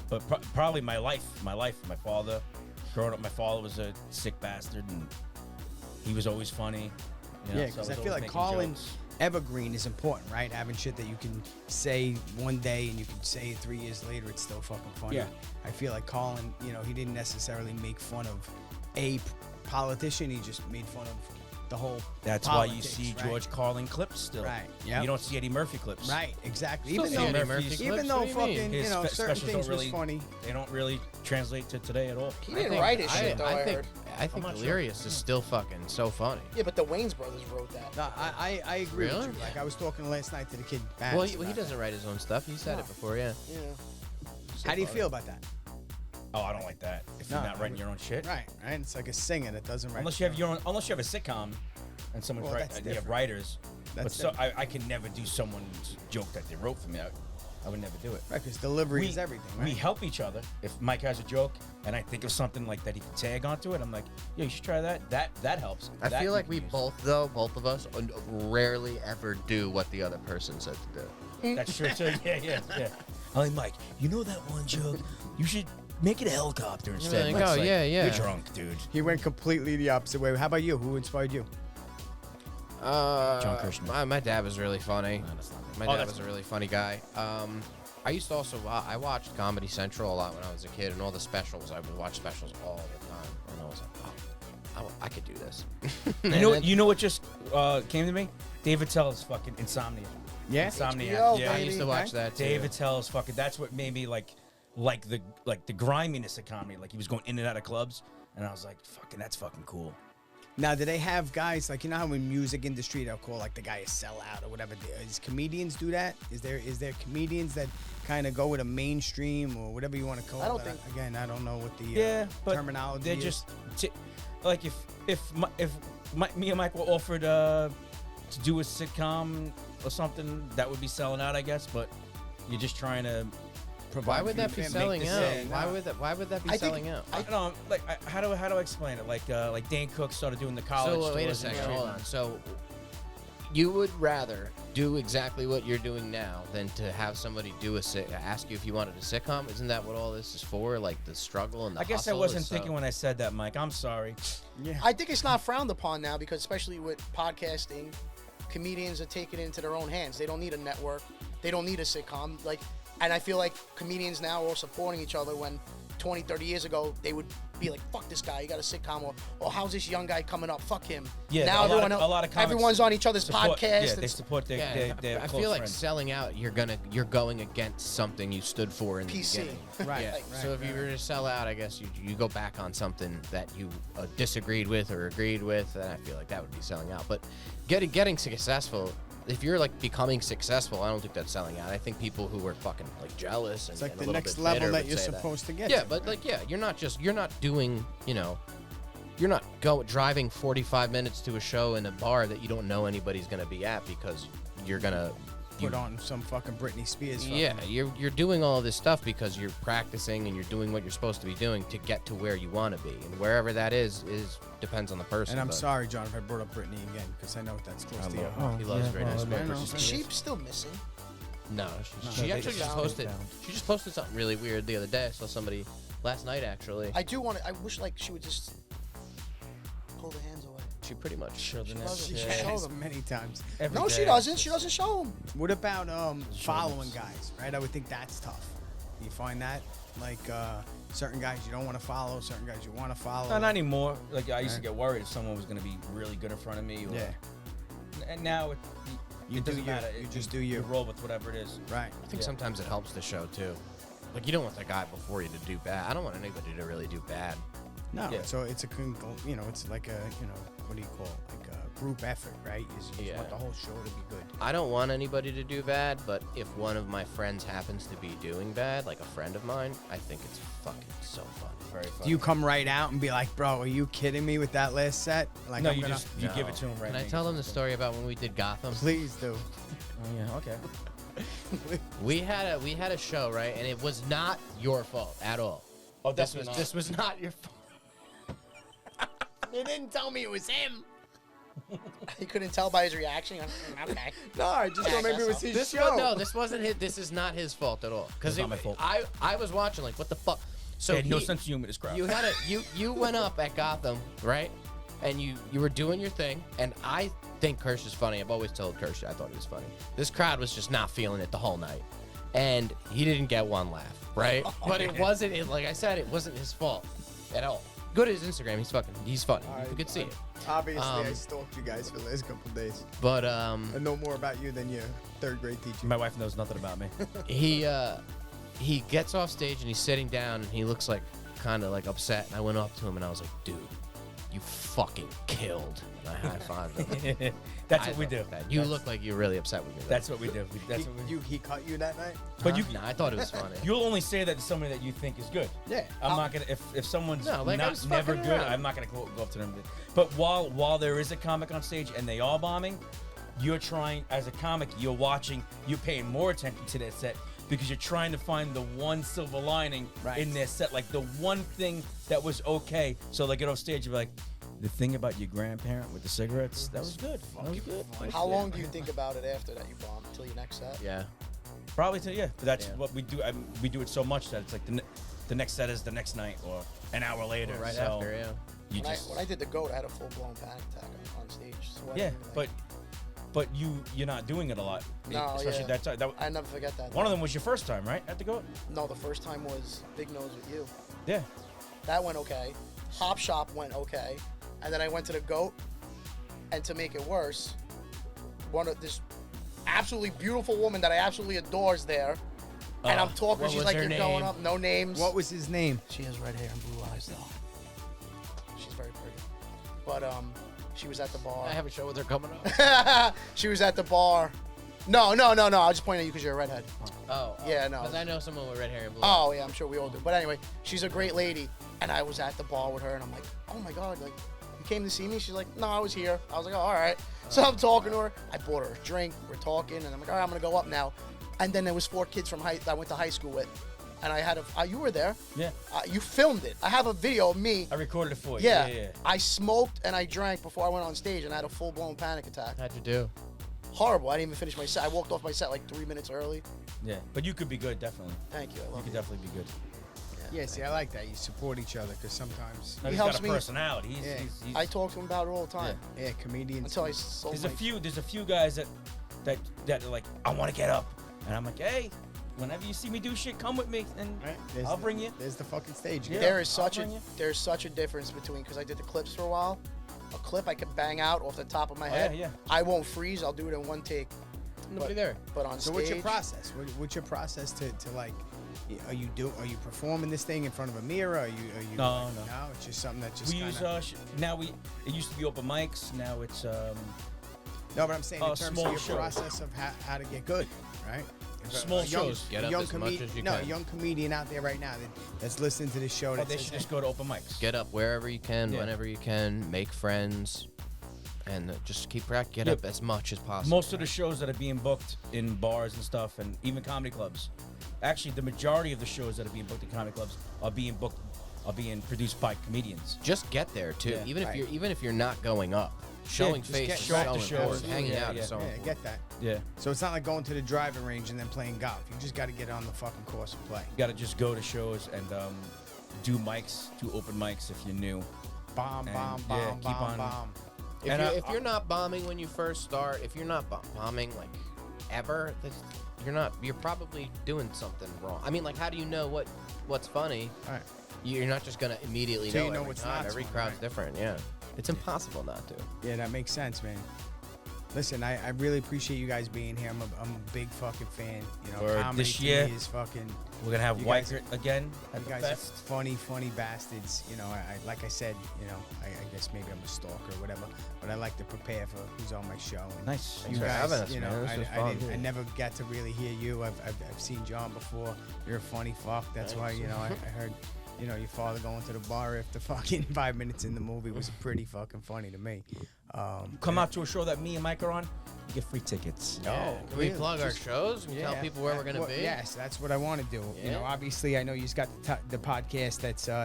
But probably my life, my father. Growing up, my father was a sick bastard and he was always funny. You know, Yeah, so because was I feel always like making Colin, jokes. evergreen is important, right? Having shit that you can say one day and you can say it 3 years later, it's still fucking funny. Yeah. I feel like Colin, he didn't necessarily make fun of a politician. He just made fun of the whole That's politics, why you see right? George Carlin clips still. Right, yep. You don't see Eddie Murphy clips. Right, exactly. Still Even see Eddie though, Murphy clips. even What though do you mean? fucking, His certain specials things don't really, was funny. They don't really translate to today at all. He didn't write his shit though. I think heard. I think I'm not sure. Delirious is still fucking so funny. Yeah, but the Wayans brothers wrote that. No, I agree Really? with you. Like I was talking last night to the kid. Well, Vance he about doesn't write his own stuff. He said No. it before, yeah. Yeah. that. How do you feel about that? Oh, I don't like that. If No, you're not writing your own shit. Right. It's like a singer that doesn't write. Unless you have your own, unless you have a sitcom, and someone's Well, right, that's and you have different. writers. That's but I can never do someone's joke that they wrote for me. I would never do it. Right, because delivery is everything, right? We help each other. If Mike has a joke and I think of something like that he can tag onto it, I'm like, yeah, you should try that. That helps. I That feel we like can we use. both of us, rarely ever do what the other person said to do. That's true too. Yeah. I'm like, Mike, you know that one joke? You should make it a helicopter instead. like, Mike's oh, yeah. You're drunk, dude. He went completely the opposite way. How about you? Who inspired you? John Kurschner. My dad was really funny. My Oh, dad that's- was a really funny guy. I used to also I watched Comedy Central a lot when I was a kid, and all the specials. I would watch specials all the time, and I was like, oh, I could do this. You know what just came to me? David Tell's fucking Insomnia. Yeah? Insomnia. HBO, Yeah. I used to watch that too. David Tell's fucking. That's what made me like the griminess of comedy. Like he was going in and out of clubs, and I was like, fucking, that's fucking cool. Now, do they have guys like how in music industry they'll call like the guy a sellout or whatever? Does comedians do that? Is there comedians that kind of go with a mainstream or whatever you want to call it? I don't think- Again, I don't know what the but terminology they're is. just like me and Mike were offered to do a sitcom or something, that would be selling out, I guess. But you're just trying to. Why would that be Make selling this out? thing. Why would that be I think- selling out? I don't know. Like, how do I explain it? Like Dane Cook started doing the college. So wait a stores and second, shit. hold on. So you would rather do exactly what you're doing now than to have somebody ask you if you wanted a sitcom? Isn't that what all this is for? Like the struggle and the I guess I hustle wasn't is so- thinking when I said that, Mike. I'm sorry. Yeah. I think it's not frowned upon now because especially with podcasting, comedians are taking it into their own hands. They don't need a network. They don't need a sitcom. And I feel like comedians now are all supporting each other when 20, 30 years ago, they would be like, fuck this guy, you got a sitcom, or how's this young guy coming up, fuck him. Yeah, now a lot of comics everyone's on each other's support, podcast. Yeah, they It's support their I close feel like friends. selling out, you're going against something you stood for in the PC. beginning. Right. Yeah. Right, So if you were to sell out, I guess you go back on something that you disagreed with or agreed with, and I feel like that would be selling out. But getting successful, if you're like becoming successful, I don't think that's selling out. I think people who are fucking like jealous and It's like and a the little next bit level bitter that would you're say supposed to get Yeah, to, but right? you're not doing, you're not driving 45 minutes to a show in a bar that you don't know anybody's gonna be at because you're gonna Put on some fucking Britney Spears. fucking- yeah, you're doing all of this stuff because you're practicing and you're doing what you're supposed to be doing to get to where you want to be, and wherever that is depends on the person. And I'm but sorry, John, if I brought up Britney again, because I know that's close to your love- heart. He loves Britney I Spears. know. Is she still missing? No, she they actually just found posted. She just posted something really weird the other day. I saw somebody last night actually. I do want to. I wish she would just pull the hands away. She pretty much Sure, the She next- doesn't. yeah. She show Yes, them. many times. Every No, she day. doesn't. She doesn't show them. What about following guys, right? I would think that's tough. Do you find that? Like certain guys you don't want to follow, certain guys you want to follow. No, not anymore. Like I used to Right. get worried if someone was going to be really good in front of me. Or, Yeah. And now it You do doesn't you. matter. You just do you. roll with whatever it is. Right. I think Yeah. sometimes it helps the show too. Like you don't want the guy before you to do bad. I don't want anybody to really do bad. No, Yeah. so it's it's like a, what do you call it? Like a group effort, right? You just Yeah. want the whole show to be good. I don't want anybody to do bad, but if one of my friends happens to be doing bad, like a friend of mine, I think it's fucking so fun. Very funny. Do you come right out and be like, bro, are you kidding me with that last set? Like, No, I'm you gonna, just you give it to him right Can I now. tell them the story about when we did Gotham? please do. Oh, yeah. Okay. We had a show, right? And it was not your fault at all. Oh, This was not your fault. They didn't tell me it was him. He couldn't tell by his reaction. Okay. No, I just thought maybe it was his show. No, this wasn't his. This is not his fault at all. Because It's not my fault. I was watching like, what the fuck? So They had no he- sense of humor, this crowd. You had you went up at Gotham, right? and you were doing your thing, and I think Kursh is funny. I've always told Kursh I thought he was funny. This crowd was just not feeling it the whole night, and he didn't get one laugh, right? But it wasn't, like I said, it wasn't his fault at all. Go to his Instagram. He's funny. You could see it. Obviously, I stalked you guys for the last couple of days. But I know more about you than your third grade teacher. My wife knows nothing about me. he gets off stage and he's sitting down and he looks like kind of like upset. And I went up to him and I was like, dude, you fucking killed. And I high-fived him. That's what we do. You look like you're really upset with me. That's what we do. He cut you that night? But Nah, I thought it was funny. You'll only say that to somebody that you think is good. Yeah. I'm not gonna if someone's No, like, I was never fucking good. around. I'm not gonna go up to them. But while there is a comic on stage and they are bombing, you're trying as a comic. You're watching. You're paying more attention to their set because you're trying to find the one silver lining in their set, like the one thing that was okay. So they get off stage, you're like, the thing about your grandparent with the cigarettes, that was good. That was good. How long do you think about it after that you bomb until your next set? Yeah. Probably But that's what we do. We do it so much that it's like the next set is the next night or an hour later. Right so after, yeah. You When I did the GOAT, I had a full-blown panic attack on stage. So I yeah, didn't even, but you're not doing it a lot. No, especially yeah. that I never forget that. one of them was your first time, right? At the GOAT? No, the first time was Big Nose with you. Yeah. That went okay. Hop Shop went okay. And then I went to the GOAT, and to make it worse, this absolutely beautiful woman that I absolutely adore is there. And I'm talking, what she's was like, her you're name? going up, no names. What was his name? She has red hair and blue eyes, though. She's very pretty. But, she was at the bar. I have a show with her coming up. She was at the bar. No. I'll just point at you because you're a redhead. Oh. Yeah, no. Because I know someone with red hair and blue. Oh, yeah, I'm sure we all do. But anyway, she's a great lady. And I was at the bar with her, and I'm like, oh, my God, like, you came to see me? She's like, no, I was here. I was like, oh, all right. So I'm talking to her. I bought her a drink. We're talking, and I'm like, all right, I'm going to go up now. And then there was 4 kids from that I went to high school with. And I had you were there. Yeah. You filmed it. I have a video of me. I recorded it for you. Yeah. Yeah. I smoked and I drank before I went on stage, and I had a full-blown panic attack. How'd you do? Horrible. I didn't even finish my set. I walked off my set like 3 minutes early. Yeah. But you could be good, definitely. Thank you. I You love could you. definitely be good. Yeah, see, I like that. You support each other because sometimes, He's helps got a me. personality. He's I talk to him about it all the time. yeah, comedians. Until I sold There's my... a few guys that are like, I want to get up, and I'm like, hey, whenever you see me do shit, come with me, and Right, I'll bring you. There's the fucking stage. Yeah. There is I'll such a bring you. difference between, because I did the clips for a while. A clip I could bang out off the top of my Oh, head. yeah. I won't freeze. I'll do it in one take. Nobody there. But on So stage, what's your process? What's your process to like? Are you performing this thing in front of a mirror? Are you? No, like, no. No, it's just something that just. We kinda, use it used to be open mics. Now it's No, but I'm saying in terms small of your shows. process of how to get good, right? If Small a young, shows. Get a up young as much as you no, a can. young comedian out there right now that's listening to this show. That they says, should just go to open mics. Get up wherever you can, Yeah. whenever you can, make friends, and just keep get Yeah. up as much as possible. Most of the shows that are being booked in bars and stuff, and even comedy clubs. Actually, the majority of the shows that are being booked in comedy clubs are being produced by comedians. Just get there too. Yeah. Even if you're not going up, showing just face get- is show up so to shows. important. Hanging Yeah, out yeah. is so Yeah, I important. get that. Yeah. So it's not like going to the driving range and then playing golf. You just got to get on the fucking course and play. You got to just go to shows and do open mics if you're new. Bomb, And, bomb, yeah, bomb, keep bomb, on- bomb. If you're not bombing when you first start, if you're not bombing like ever, you're probably doing something wrong. I mean, like, how do you know what's funny? All right. You're not just gonna immediately So know you know every what's time. not Every funny, crowd's right? different. Yeah, it's impossible not to. Yeah, that makes sense, man. Listen, I really appreciate you guys being here. I'm a big fucking fan. You know, For comedy this to year, me is fucking. We're gonna have You White guys- Grit again at You the guys fest. are funny bastards. You know, I like I said, you know, I guess maybe I'm a stalker or whatever, but I like to prepare for who's on my show. And Nice. You for guys, having us, you know, man. This was I fun. didn't. I never got to really hear you. I've seen John before. You're a funny fuck. That's why, you know, I heard, you know, your father going to the bar after fucking 5 minutes in the movie was pretty fucking funny to me. Come out to a show that me and Mike are on. You get free tickets. Oh, Can we really? plug our shows? Can we tell people where we're gonna Well, be? Yes, that's what I want to do. You know, Yeah. obviously, I know you've got the podcast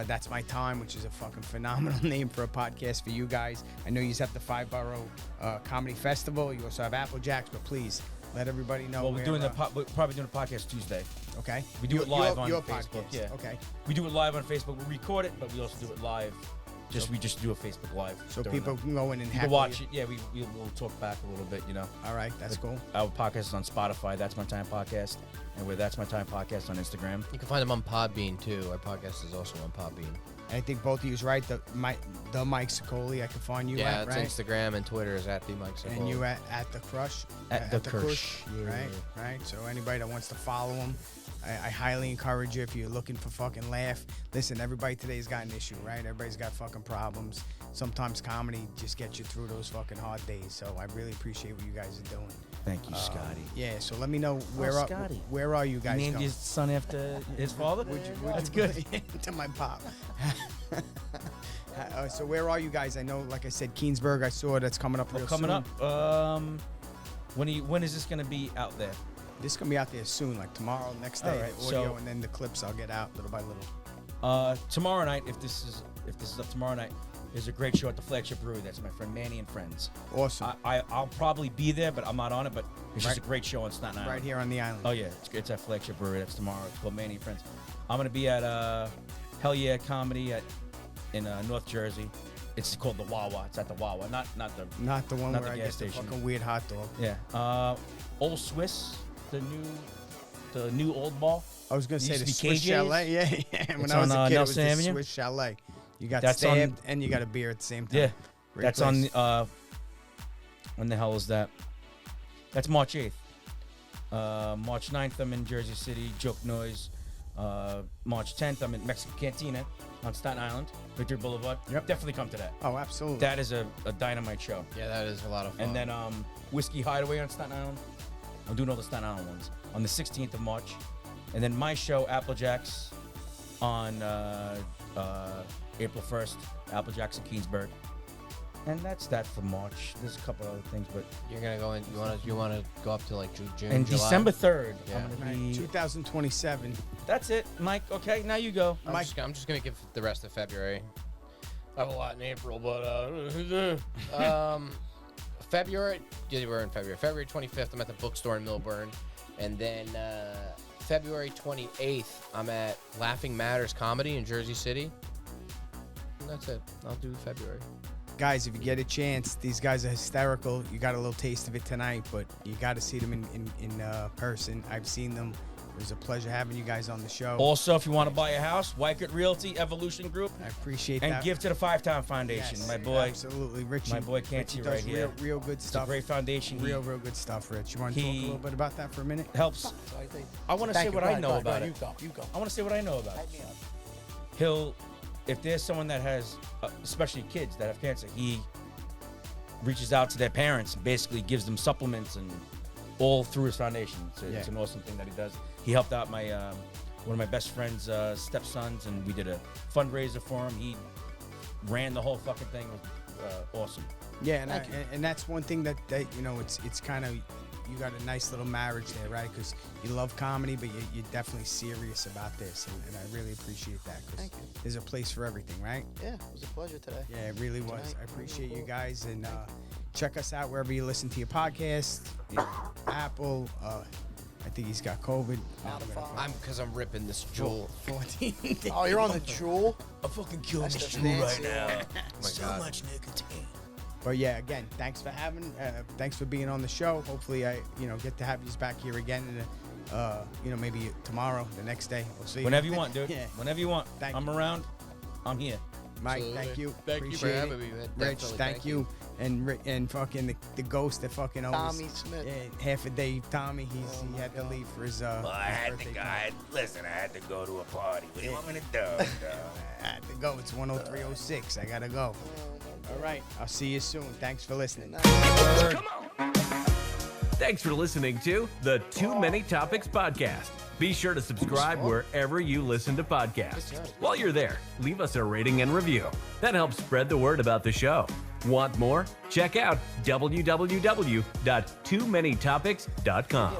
that's my time, which is a fucking phenomenal name for a podcast for you guys. I know you have the 5 Borough Comedy Festival. You also have Applejacks, but please let everybody know. Well, where, we're probably doing a podcast Tuesday. Okay. We do it live on your Facebook. podcast. Yeah. Okay. We do it live on Facebook. We record it, but we also do it live We just do a Facebook Live. So during people that. can go in and You hack can watch it. Yeah, we'll talk back a little bit, you know. All right, that's cool. Our podcast is on Spotify. That's My Time Podcast. And with That's My Time Podcast on Instagram. You can find them on Podbean too. Our podcast is also on Podbean. And I think both of you is right. The Mike Sicoli, I can find you Yeah, at, it's right? Instagram and Twitter is at the Mike Sicoli. And you at the Crush. At the Kursh. Right. So anybody that wants to follow him, I highly encourage you if you're looking for fucking laugh. Listen, everybody today's got an issue, right? Everybody's got fucking problems. Sometimes comedy just gets you through those fucking hard days. So I really appreciate what you guys are doing. Thank you, Scotty. Yeah. So let me know where Scotty. where are you guys Named going? his son after his father? That's good. To my pop. So where are you guys? I know, like I said, Keensburg. I saw that's coming up real Coming soon. up. When is this gonna be out there? This is gonna be out there soon, like tomorrow, next day, All right, the audio, so- and then the clips I'll get out little by little. Tomorrow night, if this is up tomorrow night, there's a great show at the Flagship Brewery. That's my friend Manny and friends. Awesome. I'll probably be there, but I'm not on it. But it's just a Right. great show on Staten Island. Right here on the island. Oh yeah, it's at Flagship Brewery. That's tomorrow. It's called Manny and Friends. I'm gonna be at Hell Yeah Comedy in North Jersey. It's called the Wawa. It's at the Wawa, not the Not the one Not where the I gas get the station. fucking weird hot dog. yeah. Old Swiss, the new old ball. I was gonna say Used the to be Swiss KJ's. Chalet. Yeah. When It's I was on, a kid, it was Nelson the Avenue. Swiss Chalet. You got That's stabbed and you got a beer at the same time. Yeah, Great that's place. on. When the hell is that? That's March 8th. March 9th, I'm in Jersey City, Joke Noise. March 10th, I'm in Mexican Cantina on Staten Island, Victory Boulevard. Yep. Definitely come to that. Oh, absolutely. That is a dynamite show. Yeah, that is a lot of fun. And then Whiskey Hideaway on Staten Island. I'm doing all the Staten Island ones on the 16th of March. And then my show, Applejacks, on April 1st, Applejacks in Keensburg. And that's that for March. There's a couple other things, but you're gonna go in. You wanna go up to like June. and July? December 3rd, Yeah. I'm gonna Right, be. 2027. That's it, Mike. Okay, now you go. I'm just gonna give the rest of February. I have a lot in April, but February. Yeah, we're in February. February 25th, I'm at the bookstore in Millburn, and then February 28th, I'm at Laughing Matters Comedy in Jersey City. And that's it. I'll do February. Guys, if you get a chance, these guys are hysterical. You got a little taste of it tonight, but you got to see them in person. I've seen them. It was a pleasure having you guys on the show. Also, if you want to buy a house, Wycott Realty Evolution Group, I appreciate and that. give to the 5-Time Foundation. Yes, My boy, absolutely, Richie. my boy can't Richie see does right here. Real good it's a stuff. great foundation. He Real good stuff, Rich. You want to talk a he- little bit about that for a minute? helps. So I think. I want to Thank say you. what Go I ahead, know go ahead, about go it. ahead. You go. I want to say what I know about it. Hype me up. If there's someone that has, especially kids that have cancer, he reaches out to their parents and basically gives them supplements and all through his foundation. It's an awesome thing that he does. He helped out my one of my best friend's stepsons, and we did a fundraiser for him. He ran the whole fucking thing. It was awesome. Yeah, and that's one thing that you know, it's kind of, you got a nice little marriage there, right? Because you love comedy, but you're definitely serious about this, and I really appreciate that. 'Cause Thank you. there's a place for everything, right? Yeah, it was a pleasure today. Yeah, it really was. Tonight. I appreciate you guys, and check us out wherever you listen to your podcast. You know, Apple. I think he's got COVID. Because I'm ripping this jewel. 14. Oh, you're on the Jewel? I'm fucking killing That's this the jewel right fancy now. one. So much nicotine. But yeah, again, thanks for thanks for being on the show. Hopefully, I get to have you back here again, and maybe tomorrow, the next day. We'll see. Whenever you want, dude. Yeah. Whenever you want. Thank I'm you. around. I'm here. Mike, Absolutely. thank you. Thank you for Appreciate having it. me, man. Rich, Definitely, thank you. And fucking the ghost that fucking owes Tommy Smith. half a day. Tommy, he had to leave for his Well, I had to birthday go. party. Listen, I had to go to a party. What do you want me to do? I had to go. It's 103:06. I gotta go. All right, I'll see you soon. Thanks for listening. Thanks for listening to the Too Many Topics podcast. Be sure to subscribe wherever you listen to podcasts. While you're there, leave us a rating and review. That helps spread the word about the show. Want more? Check out www.toomanytopics.com.